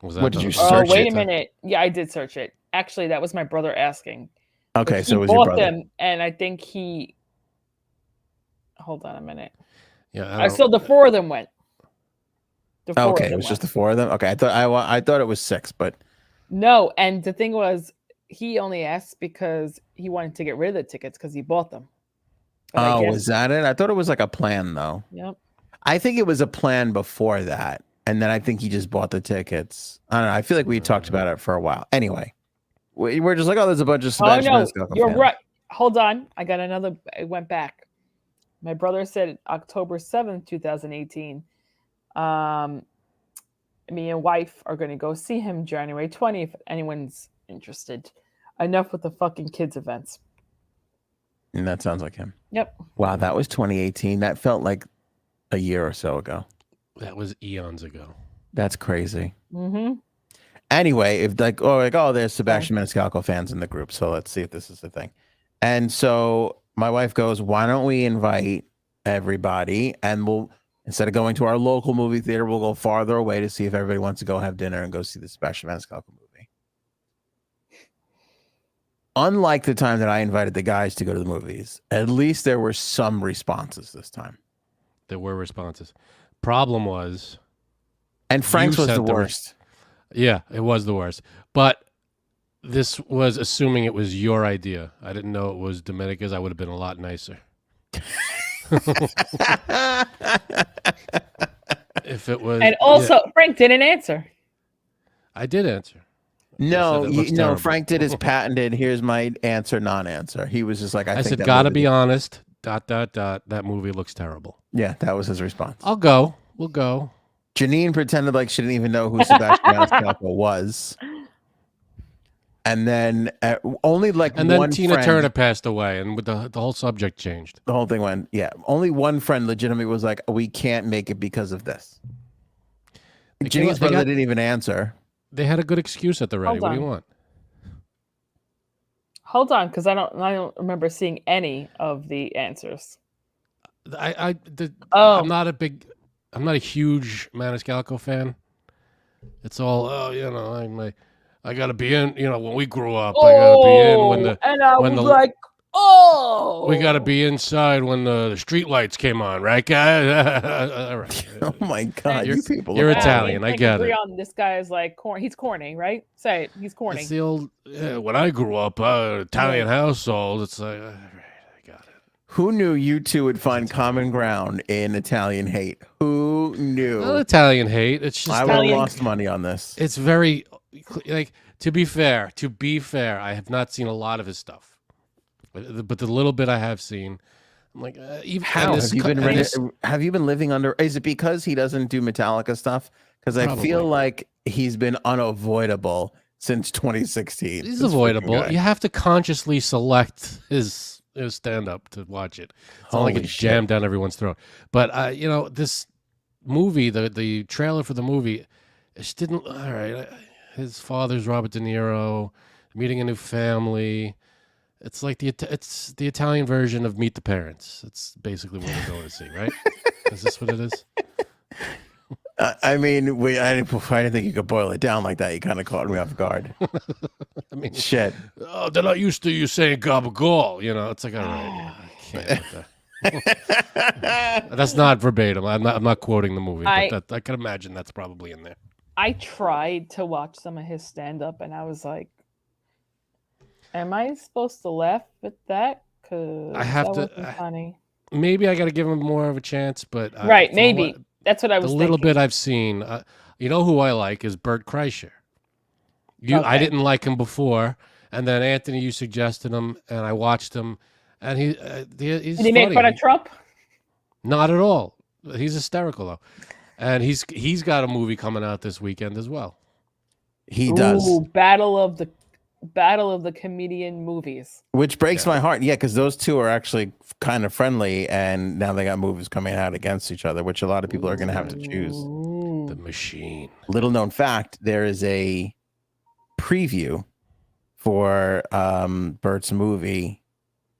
What did you search? Oh, wait a minute. Yeah, I did search it. Actually, that was my brother asking. Okay, so it was your your brother. Them, and I think he... Hold on a minute. Yeah, I saw the 4 of them went. Okay, it was just the 4 of them. Okay, I thought it was 6, but no. And the thing was, he only asked because he wanted to get rid of the tickets because he bought them. But was that it? I thought it was like a plan, though. Yep. I think it was a plan before that, and then I think he just bought the tickets. I don't know. I feel like we talked about it for a while. Anyway, we're just like, oh, there's a bunch of Sebastian Maniscalco you're fans. right. Hold on, I got another. I went back. My brother said October 7th, 2018. Me and wife are going to go see him January 20th. If anyone's interested. Enough with the fucking kids events. And that sounds like him. Yep. Wow, that was 2018. That felt like a year or so ago. That was eons ago. That's crazy. Mm-hmm. Anyway, if there's Sebastian Maniscalco fans in the group, so let's see if this is the thing. And so my wife goes, why don't we invite everybody, and we'll, instead of going to our local movie theater, we'll go farther away to see if everybody wants to go have dinner and go see the Sebastian Maniscalco movie. Unlike the time that I invited the guys to go to the movies, at least there were some responses this time. There were responses. Problem was... And Frank's was the worst. Yeah, it was the worst. But this was assuming it was your idea. I didn't know it was Domenica's. I would have been a lot nicer. If it was... And also, Frank didn't answer. I did answer. No, Frank did his patented, here's my answer, non-answer. He was just like, I think said, gotta be honest, ... That movie looks terrible. Yeah, that was his response. I'll go. We'll go. Janine pretended like she didn't even know who Sebastian Maniscalco was. And then then Tina Turner passed away, and with the whole subject changed. The whole thing went, yeah. Only one friend legitimately was like, we can't make it because of this. Janine's brother didn't even answer. They had a good excuse at the ready. What do you want? Hold on, because I don't remember seeing any of the answers. I'm not a huge Maniscalco fan. It's all, I gotta be in. When we grew up, I gotta be in we gotta be inside when the street lights came on, right, guys? All right. Oh my God, you people! You're Italian. I get it. This guy is like corny. He's corny, right? Say it. He's corny. It's the old. When I grew up, Italian household. It's like, all right, I got it. Who knew you two would find common ground in Italian hate? Who knew? Not Italian hate. It's just I would have lost money on this. It's very like, to be fair, I have not seen a lot of his stuff. But the little bit I have seen, I'm like, even How have you been? Have you been living under? Is it because he doesn't do Metallica stuff? Because I feel like he's been unavoidable since 2016. He's avoidable. You have to consciously select his stand up to watch it. It's not like it's jammed down everyone's throat. But you know, this movie, the trailer for the movie, it just didn't. All right, his father's Robert De Niro, meeting a new family. It's like the Italian version of Meet the Parents. It's basically what we're going to see, right? Is this what it is? I mean, I didn't think you could boil it down like that. You kind of caught me off guard. I mean, shit. Oh, they're not used to you saying gabagool. You know, it's like, all right, I can't. That's not verbatim. I'm not quoting the movie, but I can imagine that's probably in there. I tried to watch some of his stand-up, and I was like, "Am I supposed to laugh at that? Because I have to. Funny. Maybe I got to give him more of a chance, but right, maybe that's what I was. The little bit I've seen, you know, who I like is Bert Kreischer. I didn't like him before, and then Anthony, you suggested him, and I watched him, and he's. Did he make fun of Trump? Not at all. He's hysterical though, and he's got a movie coming out this weekend as well. He does. Battle of the comedian movies, which breaks my heart. Yeah, because those two are actually kind of friendly, and now they got movies coming out against each other, which a lot of people are going to have to choose. The Machine. Little known fact: there is a preview for Bert's movie,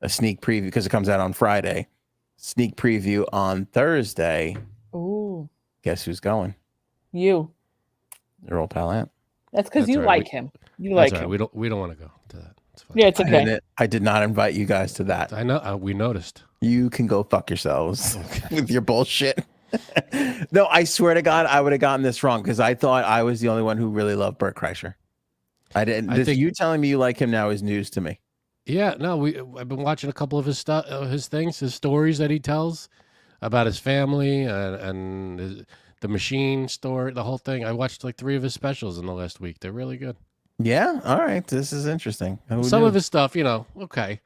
a sneak preview because it comes out on Friday. Sneak preview on Thursday. Ooh! Guess who's going? You. Your old pal Ant. That's because you like him. You like him. We don't want to go to that. It's fine. Yeah, it's okay. I did not invite you guys to that. I know. We noticed. You can go fuck yourselves with your bullshit. No, I swear to God, I would have gotten this wrong because I thought I was the only one who really loved Bert Kreischer. I didn't. You telling me you like him now is news to me. Yeah, no, I've been watching a couple of his his stories that he tells about his family and the Machine story, the whole thing. I watched like 3 of his specials in the last week. They're really good. Yeah, all right. This is interesting. Some of his stuff, you know, okay,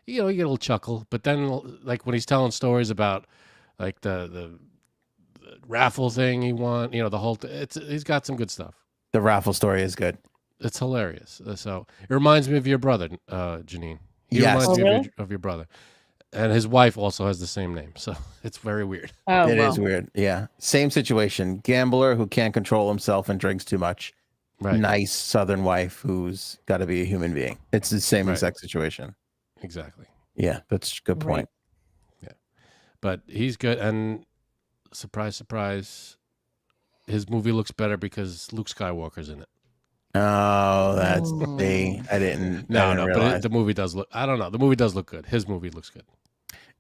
you get a little chuckle, but then like when he's telling stories about like the raffle thing he won, you know, the whole he's got some good stuff. The raffle story is good. It's hilarious. So it reminds me of your brother, Janine. He yes. reminds me of your brother. And his wife also has the same name. So it's very weird. Oh, it is weird. Yeah. Same situation. Gambler who can't control himself and drinks too much. Right. Nice Southern wife who's got to be a human being. It's the same exact situation. Exactly. Yeah. That's a good point. Yeah. But he's good. And surprise, surprise, his movie looks better because Luke Skywalker's in it. Oh, that's the I didn't. No, but the movie does look. I don't know. The movie does look good. His movie looks good.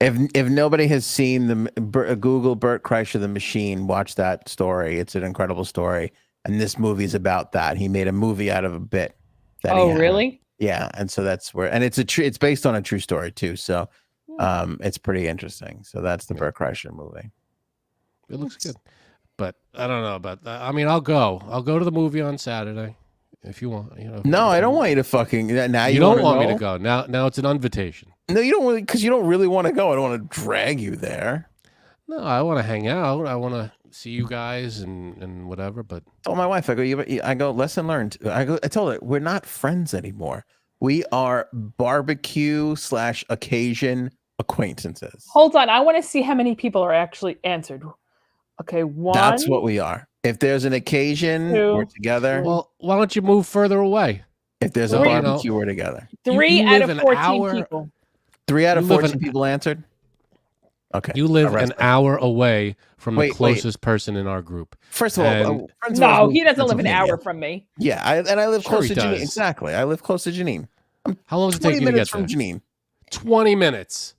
If nobody has seen Google Bert Kreischer, The Machine, watch that story. It's an incredible story, and this movie is about that. He made a movie out of a bit. Really? Yeah, and so that's where, and it's based on a true story too. So, it's pretty interesting. So that's the Bert Kreischer movie. It looks good, but I don't know about that. I mean, I'll go to the movie on Saturday. If you want, you know. No, I don't want you to fucking. Now you don't want me to go. Now it's an invitation. No, you don't really, because you don't really want to go. I don't want to drag you there. No, I want to hang out. I want to see you guys and whatever. But I told my wife, I go. Lesson learned. I told her we're not friends anymore. We are barbecue / occasion acquaintances. Hold on, I want to see how many people are actually answered. Okay, 1. That's what we are. If there's an occasion, 2, we're together. Well, why don't you move further away? If there's 3, a barbecue, we're together. 3 out of 14 people. 3 out of 14 people answered? Okay. You live an hour away from the closest person in our group. First of all, no, he doesn't live an hour from me. Yeah, I live close to Janine. Exactly. I live close to Janine. How long does it take you to get there? 20 minutes from Janine. 20 minutes.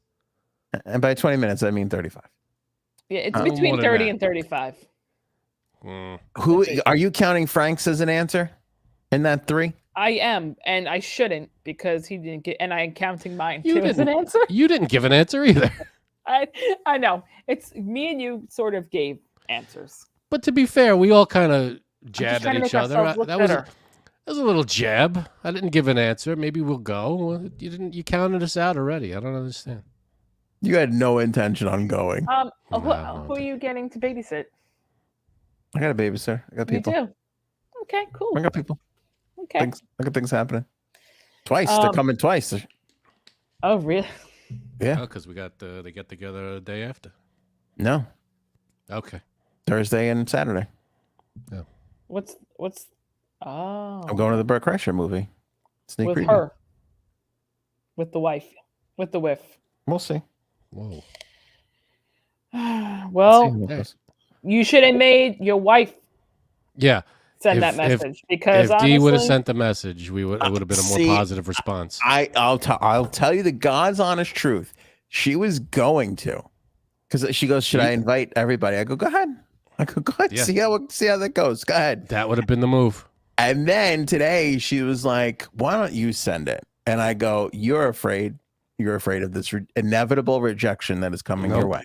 And by 20 minutes, I mean 35. Yeah, it's between 30 and 35. Who are you counting Franks as an answer in that 3? I am, and I shouldn't because he didn't get, and I'm counting mine too as an answer. You didn't give an answer either. I know. It's me and you sort of gave answers. But to be fair, we all kind of jabbed at each other. There's a little jab. I didn't give an answer. Maybe we'll go. Well, you didn't. You counted us out already. I don't understand. You had no intention on going. No, Who are you getting to babysit? I got a babysitter. I got You people. do. Okay, cool. I got people. Okay. I got things happening. Twice. They're coming twice. Oh, really? Yeah. because we got they get together the day after. No. Okay. Thursday and Saturday. What's? Oh. I'm going to the Burt Kreischer movie. Sneak with preview. her. With the wife. With the whiff. We'll see. Whoa. Well, Let's see how it goes. you should have made your wife Yeah. send that message because If Dee would have honestly- sent the message, it would have been a more See, positive response. I'll tell you the God's honest truth. She was going to, because she goes, "Should I invite everybody?" I go, "Go ahead." I go, "Go ahead. Yeah. See how that goes. Go ahead." That would have been the move. And then today she was like, "Why don't you send it?" And I go, "You're afraid. You're afraid of this inevitable rejection that is coming your Nope. way."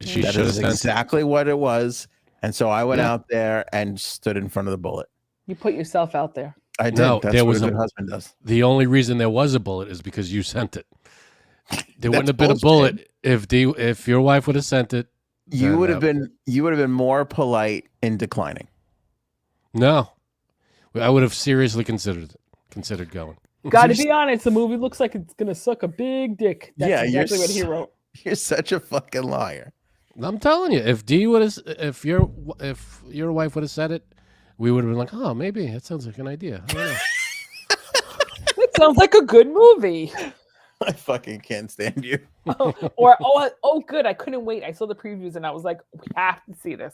She That should have is sent exactly what it was. And so I went Yeah. out there and stood in front of the bullet. you put yourself out there. I did. No, That's there what was a a- good husband does. The only reason there was a bullet is because you sent it. There wouldn't That's have been a bullshit. bullet if your wife would have sent it. You then would have that- been more polite in declining. No, I would have seriously considered going. Got to be honest, the movie looks like it's gonna suck a big dick. That's Yeah, you're exactly what he wrote. You're such a fucking liar. I'm telling you, if if your wife would have said it, we would have been like, oh, maybe that sounds like an idea. I don't know. It sounds like a good movie. I fucking can't stand you. or good, I couldn't wait. I saw the previews and I was like, we have to see this.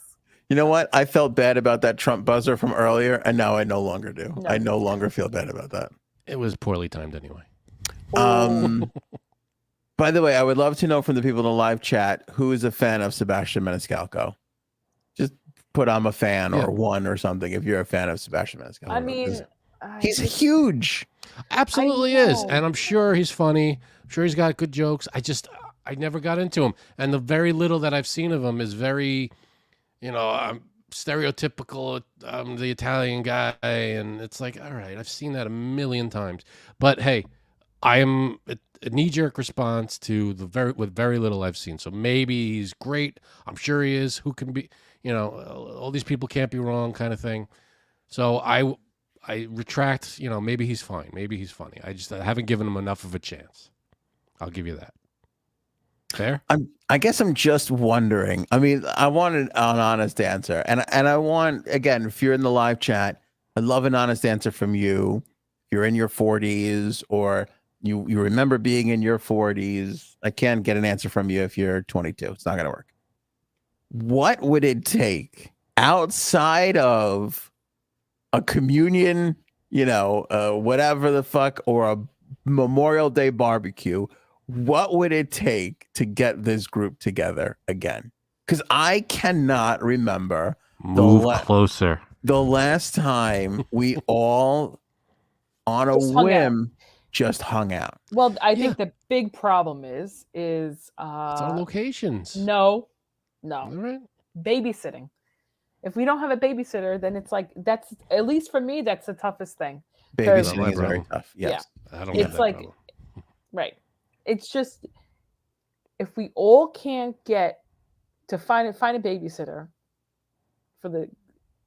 You know what? I felt bad about that Trump buzzer from earlier, and now I no longer do. No. I no longer feel bad about that. It was poorly timed anyway. By the way, I would love to know from the people in the live chat who is a fan of Sebastian Maniscalco. Just put I'm a fan Yeah. or one or something if you're a fan of Sebastian Maniscalco. I mean, he's huge. Absolutely is, know. and I'm sure he's funny. I'm sure he's got good jokes. I never got into him, and the very little that I've seen of him is very, I'm stereotypical. I'm the Italian guy, and it's like, all right, I've seen that a million times. But hey, I am a knee-jerk response to with very little I've seen. So maybe he's great. I'm sure he is. Who can be? All these people can't be wrong, kind of thing. So I retract. Maybe he's fine. Maybe he's funny. I haven't given him enough of a chance. I'll give you that. Fair? I guess I'm just wondering. I mean, I want an honest answer. And I want, again, if you're in the live chat, I'd love an honest answer from you. If you're in your 40s or you remember being in your 40s, I can't get an answer from you if you're 22. It's not going to work. What would it take outside of a communion, whatever the fuck, or a Memorial Day barbecue? What would it take to get this group together again? Because I cannot remember Closer. the last time we all, on a Just hung whim, just hung out. Well, I think the big problem is It's our locations. no, All right. babysitting. If we don't have a babysitter, then it's like that's, at least for me, that's the toughest thing. Babysitting is Problem. very tough. Yes. I don't It's have that like- problem. Right. It's just, if we all can't get to find a babysitter for the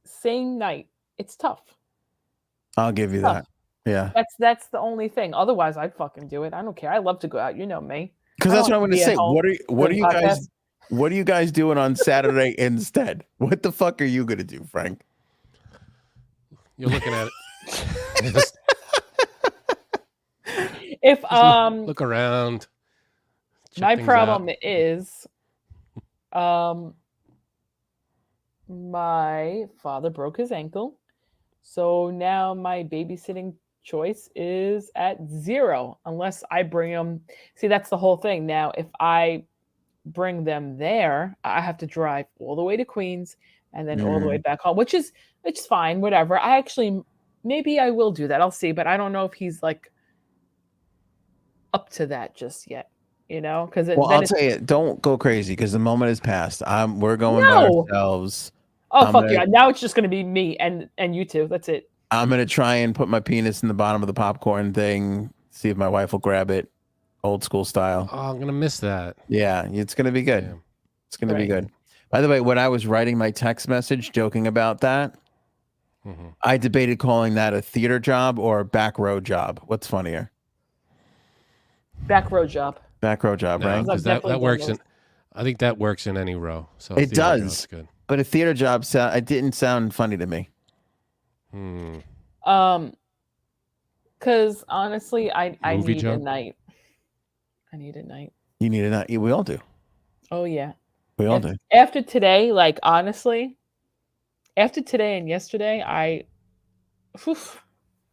same night, it's tough. I'll give you Tough. that. Yeah. That's the only thing. Otherwise, I'd fucking do it. I don't care. I love to go out. You know me. Because I that's what don't I'm going be to at say. home What are doing you guys? podcasts. What are you guys doing on Saturday instead? What the fuck are you going to do, Frank? You're looking at it. Just If look around. check my things problem out. is my father broke his ankle, so now my babysitting choice is at 0 unless I bring him. See, that's the whole thing. Now if I bring them there, I have to drive all the way to Queens and then all the way back home, which is fine, whatever. I actually, maybe I will do that, I'll see, but I don't know if he's like up to that just yet, because Well, I'll tell you, don't go crazy because the moment is past. We're going by No. ourselves. oh I'm fuck gonna- yeah, now it's just going to be me and you two, that's it. I'm gonna try and put my penis in the bottom of the popcorn thing. See if my wife will grab it, old school style. Oh, I'm gonna miss that. Yeah, it's gonna be good. Damn. It's gonna be Right. good. By the way, when I was writing my text message joking about that, Mhm. I debated calling that a theater job or a back row job. What's funnier? Back row job. Back row job, No, right? I've because definitely that done works those. in. I think that works in any row. So It theater does. job's good. But a theater job it didn't sound funny to me. Hmm. Because honestly, I Movie need a job? night. I need a night. You need to not. We all do. Oh yeah. We all do. After today, like honestly, after today and yesterday, whew,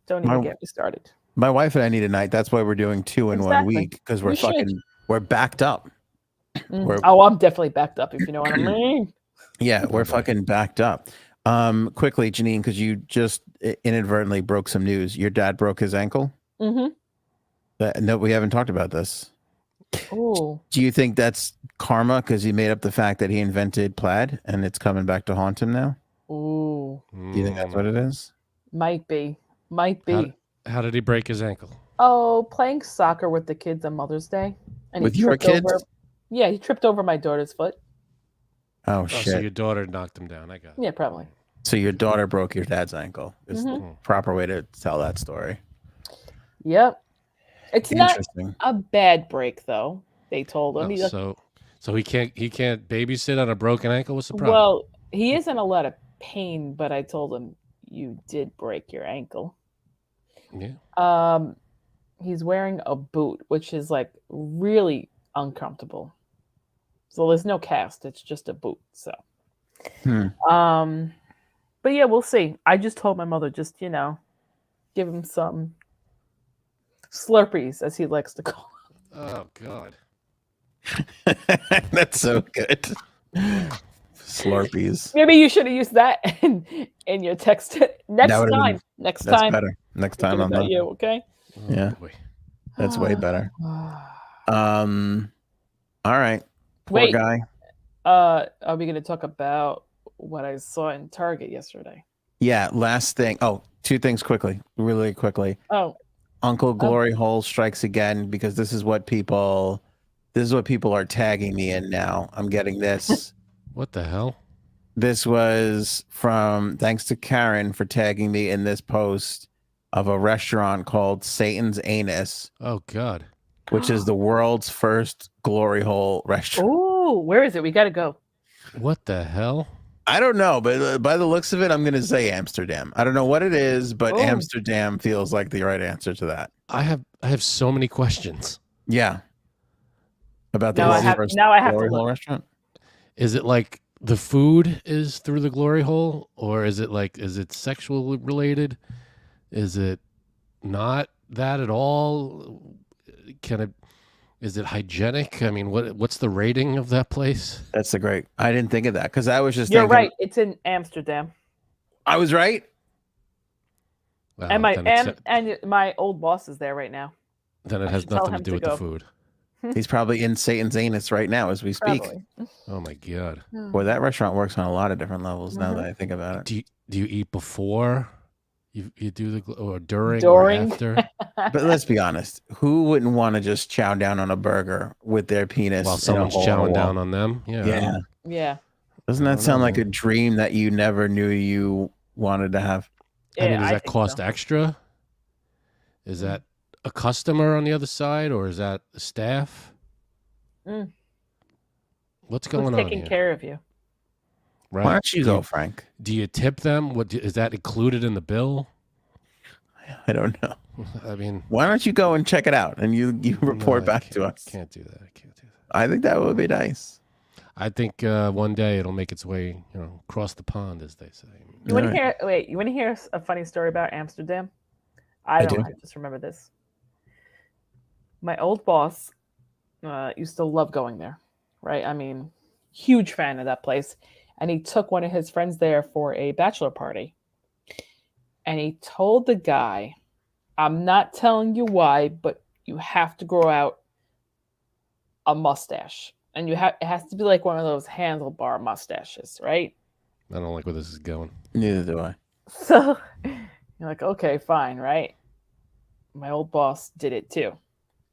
don't even My- get me started. My wife and I need a night. That's why we're doing 2 in 1 Exactly. week because we're We should. we're backed up. We're- Oh, I'm definitely backed up, if you know what I mean. Yeah, we're fucking backed up. Quickly, Janine, because you just inadvertently broke some news. Your dad broke his ankle. Mm-hmm. No, we haven't talked about this. Oh, Do you think that's karma because he made up the fact that he invented plaid and it's coming back to haunt him now? ooh, Do you think that's what it is? might be. How did he break his ankle? Oh, playing soccer with the kids on Mother's Day, and With he your tripped over. kids? Yeah, he tripped over my daughter's foot. Oh, Oh, shit. so your daughter knocked him down. I got it. Yeah, probably. So your daughter broke your dad's ankle. Is Mhm. the proper way to tell that story. Yep. It's not Interesting. a bad break though. They told him. Oh, so he can't babysit on a broken ankle. What's the problem? Well, he is in a lot of pain, but I told him you did break your ankle. Yeah. He's wearing a boot, which is like really uncomfortable. So there's no cast; it's just a boot. So, but yeah, we'll see. I just told my mother, just give him some Slurpees, as he likes to call Oh God. That's so good. Slurpees. Maybe you should have used that in your text next That would've time. been- Next That's time, better. Next time thinking on about that. you, okay? Oh, Yeah. boy. That's way better. All right. Poor Wait. guy. Are we going to talk about what I saw in Target yesterday? Yeah, last thing. Oh, 2 things quickly. Really quickly. Oh, Uncle Glory Hole strikes again because this is what people are tagging me in now. I'm getting this. What the hell? This was from thanks to Karen for tagging me in this post of a restaurant called Satan's Anus, Oh God. which is the world's first glory hole restaurant. oh, where is it? We got to go. What the hell? I don't know, but by the looks of it, I'm going to say Amsterdam. I don't know what it is, but Oh. Amsterdam feels like the right answer to that. I have so many questions. Yeah. About the Now I world's have- first now I have to glory look. hole restaurant. Is it like the food is through the glory hole, or is it sexual related? Is it not that at all? Is it hygienic? I mean, what's the rating of that place? That's the great. I didn't think of that because I was just You're thinking. right. It's in Amsterdam. I was right. Well, And my then and my old boss is there right now. then it I has should tell nothing to him do to with go. the food. He's probably in Satan's Anus right now as we speak. Probably. Oh my God. Boy, that restaurant works on a lot of different levels now Mhm. that I think about it. Do you eat before you do or during During. or after But let's be honest. Who wouldn't want to just chow down on a burger with their penis while in a someone's hole in a chowing wall? down on them? Yeah. Yeah. Yeah. Doesn't I that don't sound know, like a man. dream that you never knew you wanted to have? I mean, Yeah, does that think cost so. extra? Is that a customer on the other side, or is that the staff? Mm. What's Who's going on taking here? care of you? Right? Why don't you go, Frank? Do you tip them? Is that included in the bill? I don't know. I mean, Why don't you go and check it out and you report no, I back to us? Can't do that. I can't do that. I think that would be nice. I think one day it'll make its way, across the pond, as they say. You want to Alright. hear? Wait, you want to hear a funny story about Amsterdam? I do. don't. I just remember this. My old boss used to love going there, right? I mean, huge fan of that place. And he took one of his friends there for a bachelor party. And he told the guy, I'm not telling you why, but you have to grow out a mustache. And it has to be like one of those handlebar mustaches, right? I don't like where this is going. Neither do I. So You're like, okay, fine, right? My old boss did it too.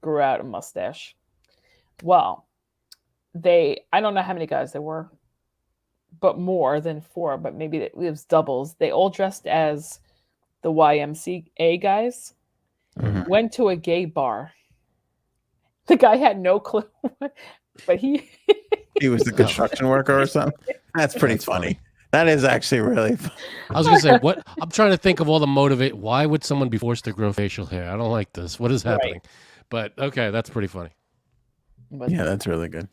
Grew out a mustache. Well, I don't know how many guys there were, but more than 4, but maybe it was doubles. They all dressed as the YMCA guys, Mhm. went to a gay bar. The guy had no clue, but he He was the construction worker or something. That's pretty That's funny. funny. That is actually really funny. I was gonna say what I'm trying to think of all the motivate. Why would someone be forced to grow facial hair? I don't like this. What is Right. happening? But okay, that's pretty funny. was Yeah, that's really good.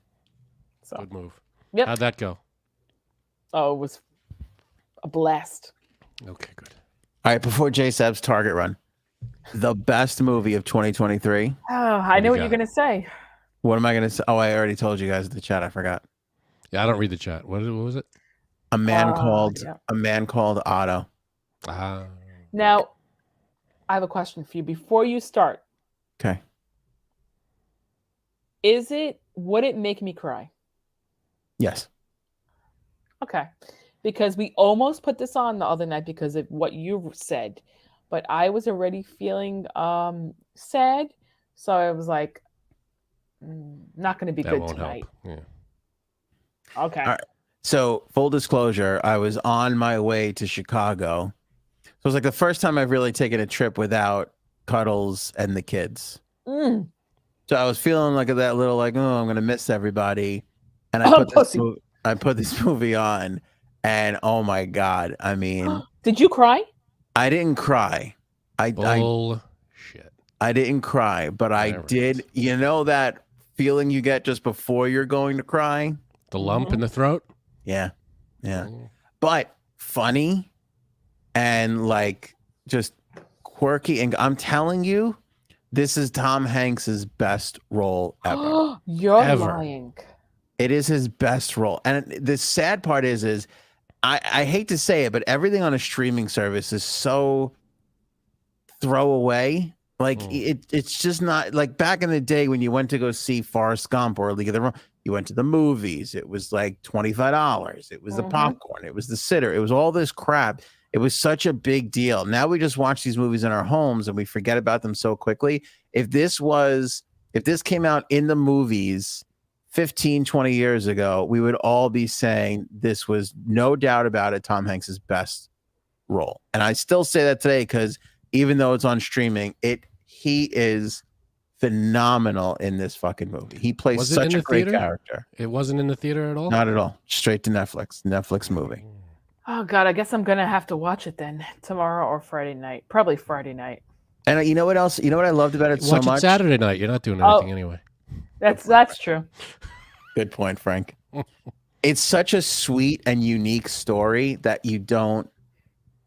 so. Good move. Yep. How'd that go? Oh, it was a blast. Okay, good. All right, before J Seb's Target run, the best movie of 2023. Oh, I What do know you what you're got? gonna say. What am I going to say? Oh, I already told you guys in the chat. I forgot. Yeah, I don't read the chat. What was it? A man Yeah. called Otto. Ah, Now, I have a question for you before you start. Okay. Would it make me cry? Yes. Okay. Because we almost put this on the other night because of what you said, but I was already feeling sad, so I was like, not going to be that good won't tonight. help. Yeah. Okay. All right. So, full disclosure, I was on my way to Chicago. So it was like the first time I've really taken a trip without Cuddles and the kids. Mm. So I was feeling like that little like, oh, I'm gonna miss everybody. And Oh, pussy. I put this movie on, and oh my god, I mean, Did you cry? I didn't cry. I Bullshit. didn't cry, but I Whatever it did. is. You know that feeling you get just before you're going to cry? The lump in the throat. Yeah. Yeah. Mm. But funny and like just quirky. And I'm telling you, this is Tom Hanks's best role ever. You're Ever. lying. It is his best role. And the sad part is I hate to say it, but everything on a streaming service is so throwaway. Like it's just not like back in the day when you went to go see Forrest Gump or League of Their Own, you went to the movies. It was like $25. It was the popcorn. It was the sitter. It was all this crap. It was such a big deal. Now we just watch these movies in our homes and we forget about them so quickly. If this came out in the movies 15, 20 years ago, we would all be saying this was no doubt about it Tom Hanks's best role. And I still say that today because even though it's on streaming, he is phenomenal in this fucking movie. He plays Was it in such a the great theater? character. It wasn't in the theater at all. Not at all. Straight to Netflix movie. Oh God, I guess I'm gonna have to watch it then tomorrow or Friday night. Probably Friday night. And you know what else? You know what I loved about it so Watch much? it Saturday night. You're not doing anything anyway. That's true. Good point, Frank. It's such a sweet and unique story that you don't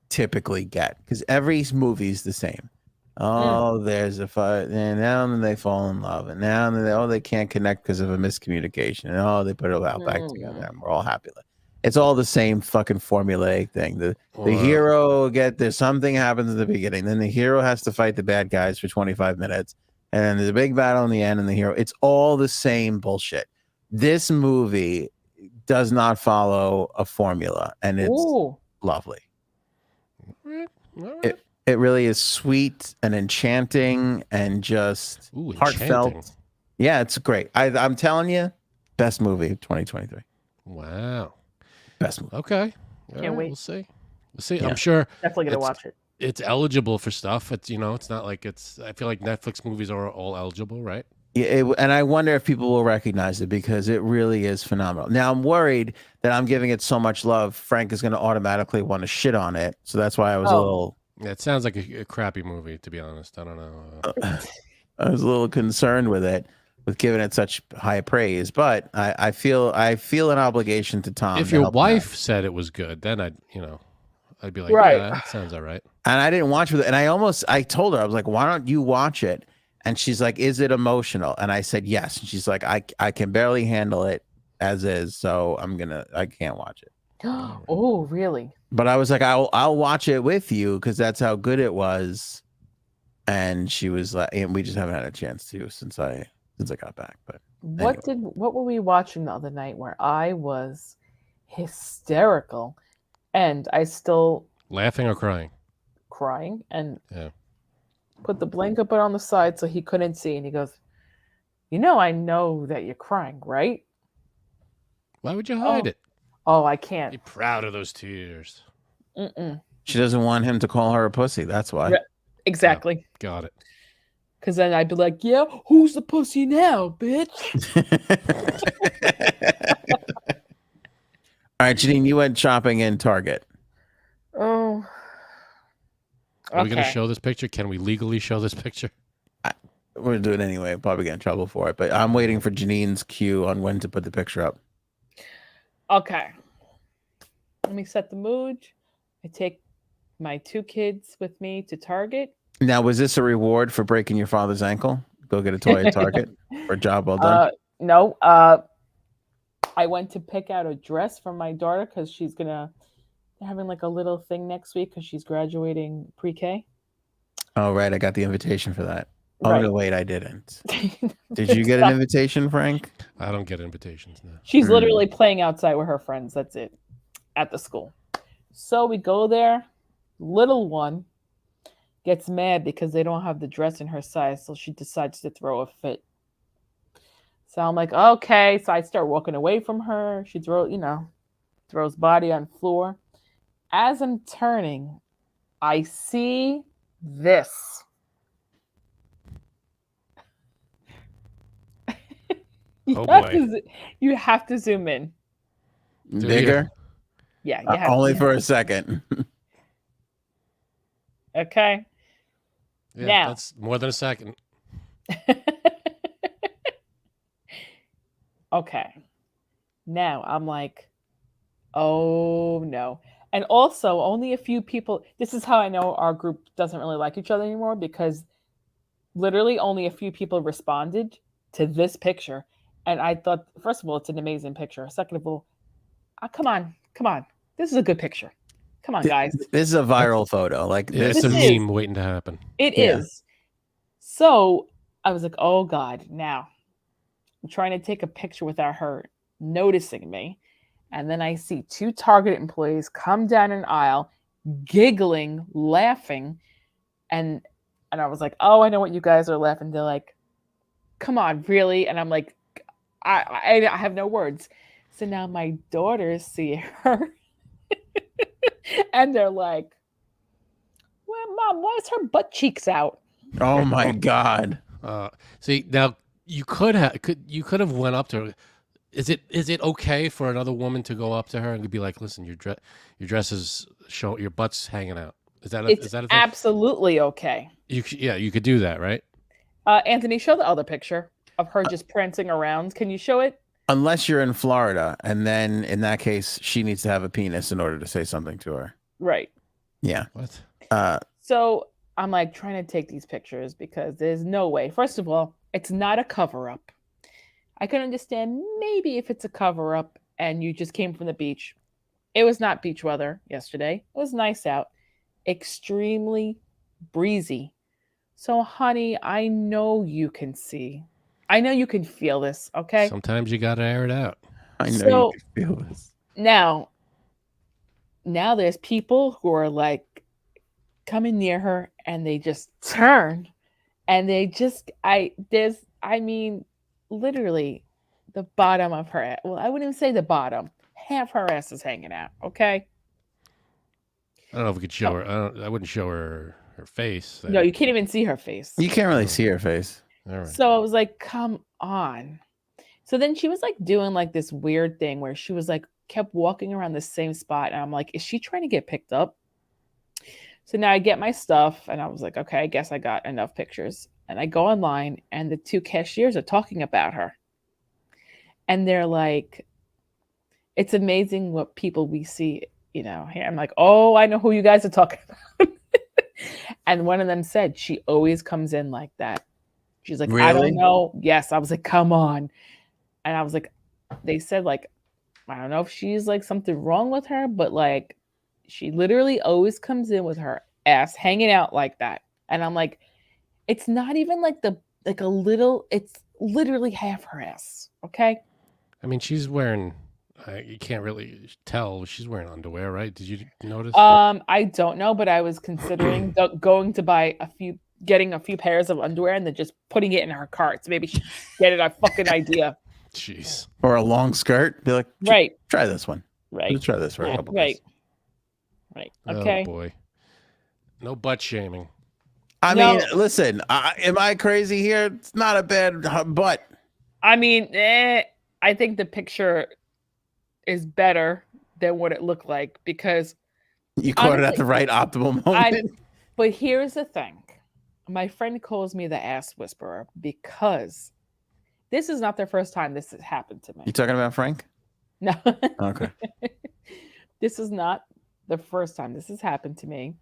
typically get because every movie's the same. Oh, there's a fight, and now and then they fall in love, and now and then they can't connect because of a miscommunication, and they put it all back together, and we're all happy. It's all the same fucking formulaic thing. The hero there's something happens at the beginning, then the hero has to fight the bad guys for 25 minutes, and then there's a big battle in the end, and the hero. It's all the same bullshit. This movie does not follow a formula, and it's lovely. It really is sweet and enchanting and just heartfelt. Enchanting. Yeah, it's great. I'm telling you, best movie of 2023. Wow. Best movie. Okay. All Can't wait. We'll see. We'll see. Yeah. I'm sure Definitely gonna watch it. it's eligible for stuff. It's it's not like it's. I feel like Netflix movies are all eligible, right? Yeah, and I wonder if people will recognize it because it really is phenomenal. Now I'm worried that I'm giving it so much love, Frank is going to automatically want to shit on it. So that's why I was a little. Yeah, it sounds like a crappy movie, to be honest. I don't know. I was a little concerned with it, with giving it such high praise, but I feel an obligation to Tom. If to your help him out. wife said it was good, then I'd be like, Right. yeah, that sounds all right. And I didn't watch it, and I told her, I was like, why don't you watch it? And she's like, is it emotional? And I said yes. And she's like, I can barely handle it as is, so I can't watch it. Oh, really? But I was like, I'll watch it with you because that's how good it was. And she was like, and we just haven't had a chance to since I got back. But What were we watching the other night where I was hysterical and I still Laughing or crying? crying and Yeah. put the blanket on the side so he couldn't see. And he goes, I know that you're crying, right? Why would you hide it? Oh, I can't. Be proud of those tears. Mm-mm. She doesn't want him to call her a pussy. That's why. Yeah, exactly. Got it. Because then I'd be like, yeah, who's the pussy now, bitch? All right, Janine, you went shopping in Target. Oh. Are we going to show this picture? Can we legally show this picture? We're going to do it anyway. Probably get in trouble for it. But I'm waiting for Janine's cue on when to put the picture up. Okay. Let me set the mood. I take my 2 kids with me to Target. Now, was this a reward for breaking your father's ankle? Go get a toy at Target for a job well done? No. I went to pick out a dress for my daughter because they're having like a little thing next week because she's graduating pre-K. Oh, right. I got the invitation for that. Oh, Right. no, wait, I didn't. Did you get an invitation, Frank? I don't get invitations now. She's literally playing outside with her friends. That's it. At the school. So we go there. Little one gets mad because they don't have the dress in her size. So she decides to throw a fit. So I'm like, okay. So I start walking away from her. She throws body on floor. As I'm turning, I see this. Oh, boy. You have to zoom in. Bigger? Yeah. You have Only to. for a second. Okay. Yeah, Now. that's more than a second. Okay. Now I'm like, oh no. And also, only a few people. This is how I know our group doesn't really like each other anymore because literally only a few people responded to this picture. And I thought, first of all, it's an amazing picture. Second of all, come on. This is a good picture. Come on, guys. This is a viral photo. Like Yeah, this it's a is- meme waiting to happen. It Yeah. is. So I was like, oh God, now I'm trying to take a picture without her noticing me. And then I see 2 Target employees come down an aisle, giggling, laughing. And I was like, oh, I know what you guys are laughing. They're like, come on, really? And I'm like, I have no words. So now my daughters see her. And they're like, well, Mom, why is her butt cheeks out? Oh my God. See, now you could have went up to her. Is it okay for another woman to go up to her and be like, "Listen, your dress is your butt's hanging out"? Is that a thing? Absolutely okay. You could do that, right? Anthony, show the other picture of her just prancing around. Can you show it? Unless you're in Florida, and then in that case, she needs to have a penis in order to say something to her. Right. Yeah. What? So I'm like trying to take these pictures because there's no way. First of all, it's not a cover up. I can understand maybe if it's a cover up and you just came from the beach. It was not beach weather yesterday. It was nice out, extremely breezy. So, honey, I know you can see. I know you can feel this, okay? Sometimes you gotta air it out. I know So- you can feel this. Now there's people who are like coming near her and they just turn and they just literally the bottom of her, well, I wouldn't even say the bottom, half her ass is hanging out, okay? I don't know if we could show her. I wouldn't show her face. No, you can't even see her face. You can't really see her face. All right. So I was like, come on. So then she was like doing like this weird thing where she was like kept walking around the same spot. And I'm like, is she trying to get picked up? So now I get my stuff and I was like, okay, I guess I got enough pictures. And I go online and the 2 cashiers are talking about her. And they're like, it's amazing what people we see, here. I'm like, oh, I know who you guys are talking about. And one of them said, she always comes in like that. She's like, I Really? don't know. Yes. I was like, come on. And I was like, they said like, I don't know if she's like something wrong with her, but like she literally always comes in with her ass hanging out like that. And I'm like, it's not even like it's literally half her ass. Okay. I mean, she's wearing You can't really tell. She's wearing underwear, right? Did you notice? I don't know, but I was considering going to buy getting a few pairs of underwear and then just putting it in her cart. So maybe she get it a fucking idea. Jeez. Or a long skirt. Be like, Right. Try this one. Right. Let's try this for a couple Right. days. Right. Okay. Oh boy. No butt shaming. I No. mean, listen, am I crazy here? It's not a bad butt. I mean, I think the picture is better than what it looked like because You caught it at honestly, the right optimal moment. but here's the thing. My friend calls me the ass whisperer because this is not the first time this has happened to me. You talking about Frank? No. Okay. This is not the first time this has happened to me.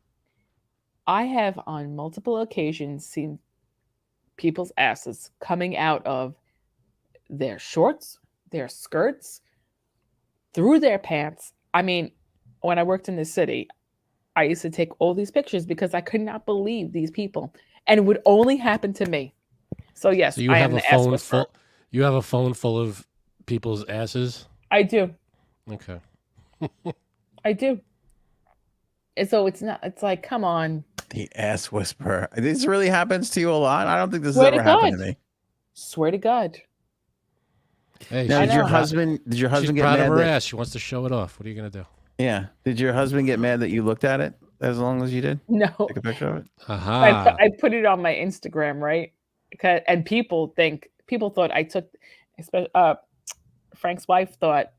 I have on multiple occasions seen people's asses coming out of their shorts, their skirts, through their pants. I mean, when I worked in the city, I used to take all these pictures because I could not believe these people. And it would only happen to me. So yes, So you I have am a the ass phone whisperer. full. You have a phone full of people's asses. I do. Okay. I do. And so it's like, come on. The ass whisperer. This really happens to you a lot. I don't think this has Swear to ever happened God. to me. Swear to God. Hey, Now, she's did your proud- husband? Did your She's husband get proud mad? of her That, ass. She wants to show it off. What are you gonna do? yeah. Did your husband get mad that you looked at it as long as you did? No. Take a picture of it. Aha. I put it on my Instagram, right? And people thought I took, Frank's wife thought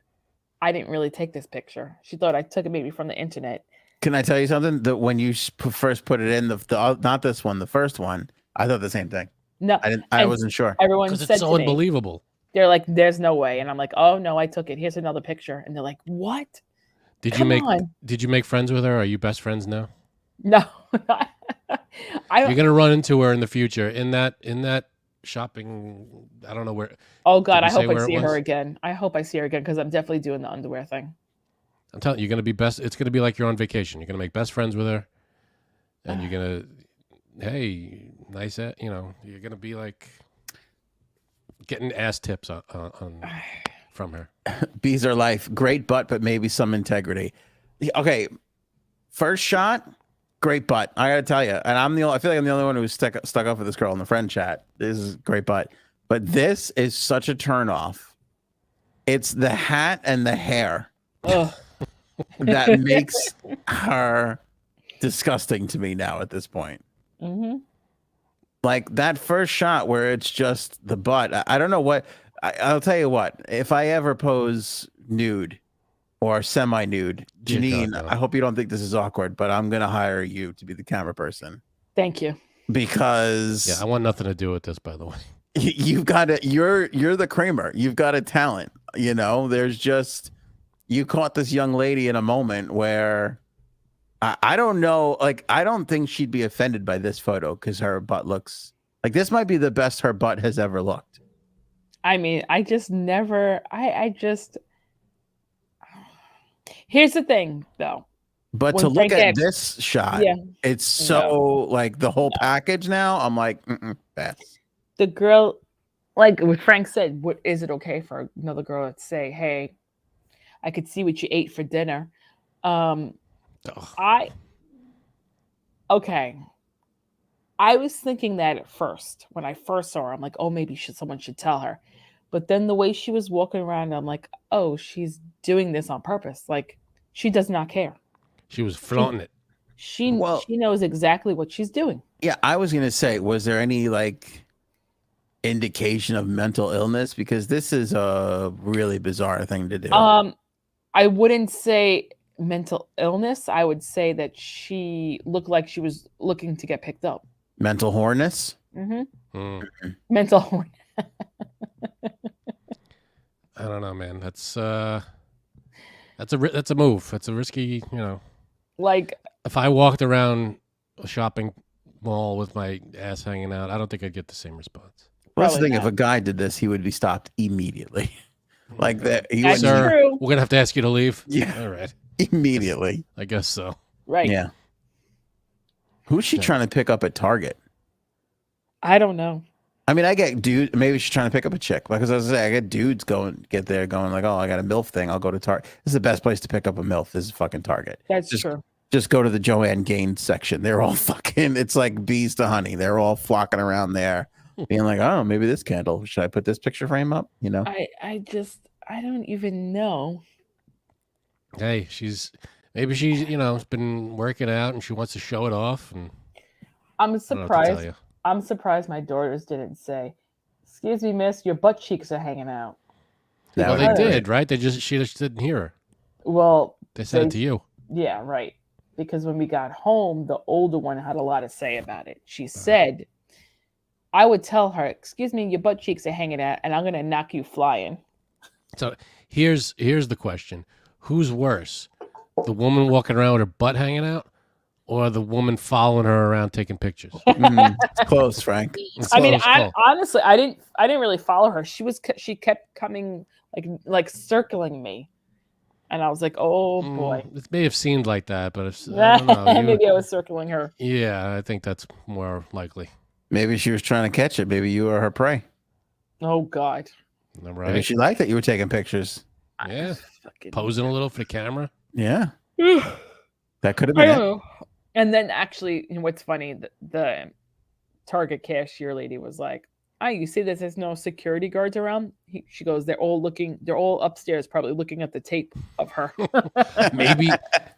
I didn't really take this picture. She thought I took it maybe from the internet. Can I tell you something? That when you first put it in, the not this one, the first one, I thought the same thing. No, I And wasn't sure. everyone Because said it's so to me, unbelievable. they're like, "There's no way," and I'm like, "Oh no, I took it. Here's another picture," and they're like, "What? Did Come you make? on." Did you make friends with her? Are you best friends now? No, You're gonna run into her in the future in that shopping. I don't know where. Oh God, Did you I say hope I where it see her was? again. I hope I see her again because I'm definitely doing the underwear thing. I'm telling you, you're gonna be best. It's gonna be like you're on vacation. You're gonna make best friends with her, and you're gonna, hey, nice. You're gonna be like getting ass tips on from her. Bees are life. Great butt, but maybe some integrity. Okay. First shot, great butt. I gotta tell you, and I feel like I'm the only one who's stuck up with this girl in the friend chat. This is great butt, but this is such a turnoff. It's the hat and the hair Ugh. that makes her disgusting to me now at this point. Mm-hmm. Like that first shot where it's just the butt. I don't know what. I'll tell you what. If I ever pose nude or semi-nude, Dear Janine, God, no. I hope you don't think this is awkward, but I'm gonna hire you to be the camera person Thank you. because Yeah, I want nothing to do with this. By the way, you've got to. You're the Kramer. You've got a talent. You know, there's just you caught this young lady in a moment where I don't know. Like, I don't think she'd be offended by this photo because her butt looks like this might be the best her butt has ever looked. I mean, I just never. I just. Here's the thing, though. But When to look Frank at Epps- this shot, Yeah, it's so like the whole package now. I'm like, pass. the girl, like what Frank said. What is it okay for another girl to say, "Hey, I could see what you ate for dinner"? Ugh. Okay. I was thinking that at first when I first saw her. I'm like, oh, maybe someone should tell her. But then the way she was walking around, I'm like, oh, she's doing this on purpose. Like, she does not care. She was flaunting it. She Well- she knows exactly what she's doing. Yeah, I was gonna say, was there any like indication of mental illness? Because this is a really bizarre thing to do. I wouldn't say mental illness. I would say that she looked like she was looking to get picked up. Mental horness. Hmm. Mm. Mental horn. I don't know, man. That's a move. That's a risky. Like, If I walked around a shopping mall with my ass hanging out, I don't think I'd get the same response. Well, that's the Probably thing. If not. a guy did this, he would be stopped immediately. Like that. He That's would Sir, true. we're gonna have to ask you to leave. Yeah. All right. immediately. I guess so. right. Yeah. Who's she Yeah. trying to pick up at Target? I don't know. I mean, I get dude. Maybe she's trying to pick up a chick. Because I was saying, I get dudes going like, oh, I got a MILF thing. I'll go to Target. This is the best place to pick up a MILF. This is fucking Target. That's just, true. Just go to the Joanne Gaines section. They're all fucking. It's like bees to honey. They're all flocking around there, being like, oh, maybe this candle. Should I put this picture frame up? You know. I don't even know. Hey, maybe she's been working out and she wants to show it off. And I'm I don't know what to surprised. tell you. I'm surprised my daughters didn't say, "Excuse me, miss, your butt cheeks are hanging out." That Well, would they be did, right? She just didn't hear her. Well, They said it to you. yeah, right. Because when we got home, the older one had a lot to say about it. She said, I would tell her, "Excuse me, your butt cheeks are hanging out, and I'm going to knock you flying." So here's the question: who's worse, the woman walking around with her butt hanging out, or the woman following her around taking pictures? It's close, Frank. It's I mean, close call. honestly, I didn't really follow her. She kept coming like circling me, and I was like, "Oh boy." It may have seemed like that, but I don't know. Maybe I was circling her. Yeah, I think that's more likely. Maybe she was trying to catch it. Maybe you were her prey. Oh God. All Maybe right. she liked that you were taking pictures. Yeah. Fucking- Posing a little for the camera. Yeah, that could have I been don't it. know. And then actually, what's funny, the Target cashier lady was like, "Oh, you see that there's no security guards around?" She goes, they're all upstairs, probably looking at the tape of her."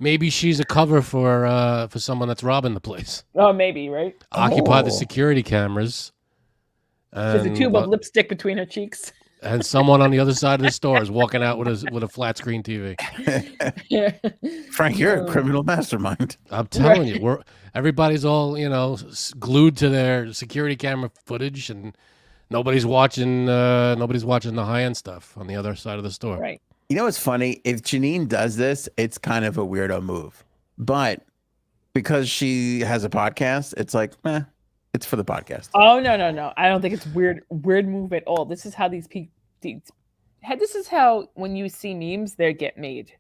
Maybe she's a cover for someone that's robbing the place. Oh, maybe, right? Occupy the Oh. security cameras. There's a And, tube of lipstick between her cheeks. and someone on the other side of the store is walking out with a flat screen TV. Yeah. Frank, you're a criminal mastermind. I'm telling you, everybody's all glued to their security camera footage, and nobody's watching the high end stuff on the other side of the store. Right. You know what's funny? If Janine does this, it's kind of a weirdo move. But because she has a podcast, it's like, it's for the podcast. Oh no! I don't think it's weird move at all. This is how these people. This is how when you see memes, they get made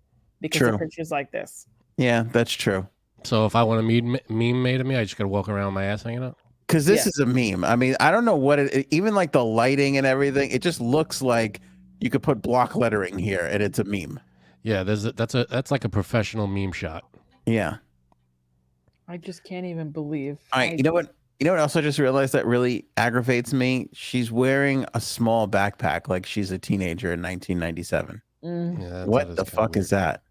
because True. of pictures like this. Yeah, that's true. So if I want a meme made of me, I just gotta walk around with my ass hanging out. Because this Yeah. is a meme. I mean, I don't know what even like the lighting and everything, it just looks like you could put block lettering here and it's a meme. Yeah, that's like a professional meme shot. Yeah. I just can't even believe. All right. You know what? You know what else I just realized that really aggravates me? She's wearing a small backpack like she's a teenager in 1997. Yeah, What the fuck is that?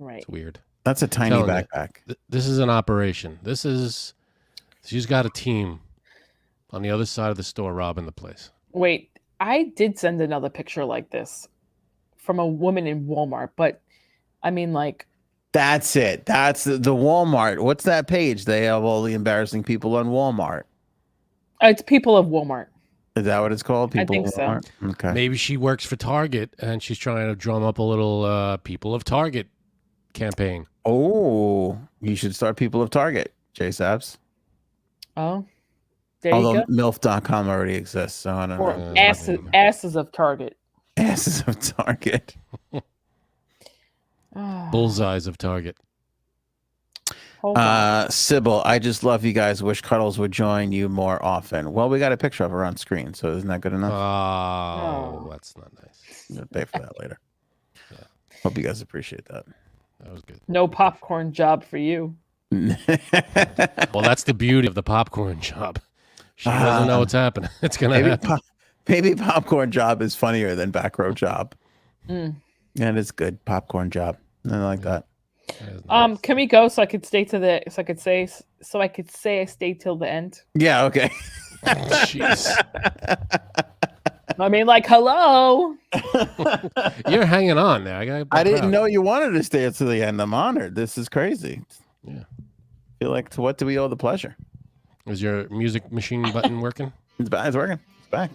Right. It's weird. That's a tiny Telling you. backpack. This is an operation. She's got a team on the other side of the store robbing the place. Wait, I did send another picture like this from a woman in Walmart, but I mean, like, That's it. That's the Walmart. What's that page? They have all the embarrassing people on Walmart. it's people of Walmart. Is that what it's called? People think of so. Walmart? Okay. Maybe she works for Target and she's trying to drum up a little people of Target campaign. Oh, you should start People of Target, J Sabs. Oh, there Although you go. MILF.com already exists, so I don't Or know. asses of Target. Asses of Target. Bullseyes of Target. Hold on. Sybil, I just love you guys. Wish Cuddles would join you more often. Well, we got a picture of her on screen, so isn't that good enough? Oh, that's not nice. I'm gonna pay for that later. Yeah. Hope you guys appreciate that. That was good. No popcorn job for you. Well, that's the beauty of the popcorn job. She doesn't know what's happening. It's gonna maybe, happen. maybe Popcorn Job is funnier than Back Row Job. Mm. Yeah, it is good. Popcorn Job. I like that. That is nice. Can we go so I could stay to the so I could say I stayed till the end? Yeah, okay. Jeez. I mean, like, hello. You're hanging on there. I didn't know you wanted to stay to the end. I'm honored. This is crazy. Yeah. I feel like, to what do we owe the pleasure? Is your music machine button working? It's back. It's working. It's back.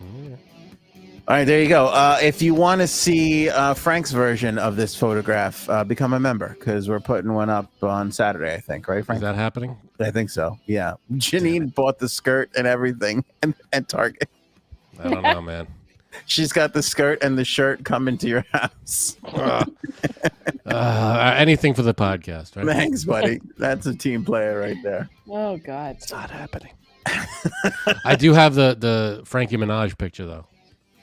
All right, there you go. If you want to see Frank's version of this photograph, become a member because we're putting one up on Saturday, I think, right, Is Frank? that happening? I think so. Yeah. Janine bought the skirt and everything at Target. I don't know, man. She's got the skirt and the shirt coming to your house. Anything for the podcast, right? Thanks, buddy. That's a team player right there. Oh God. It's not happening. I do have the Frankie Minaj picture though.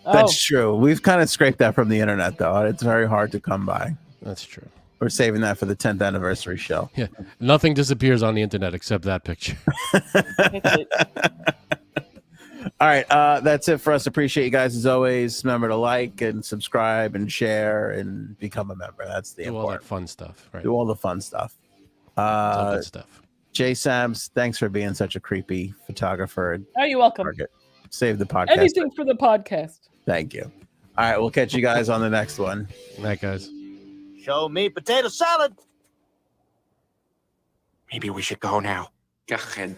That's true. We've kind of scraped that from the internet, though. It's very hard to come by. That's true. We're saving that for the 10th anniversary show. Yeah, nothing disappears on the internet except that picture. All right, that's it for us. Appreciate you guys as always. Remember to like and subscribe and share and become a member. That's the Do all that important. fun stuff. Right. Do all the fun stuff. It's all good stuff. Jay Sams, thanks for being such a creepy photographer. Oh, you're welcome. Target. Save the podcast. Anything for the podcast. Thank you. All right, we'll catch you guys on the next one. Good night, guys. Show me potato salad. Maybe we should go now. Go ahead.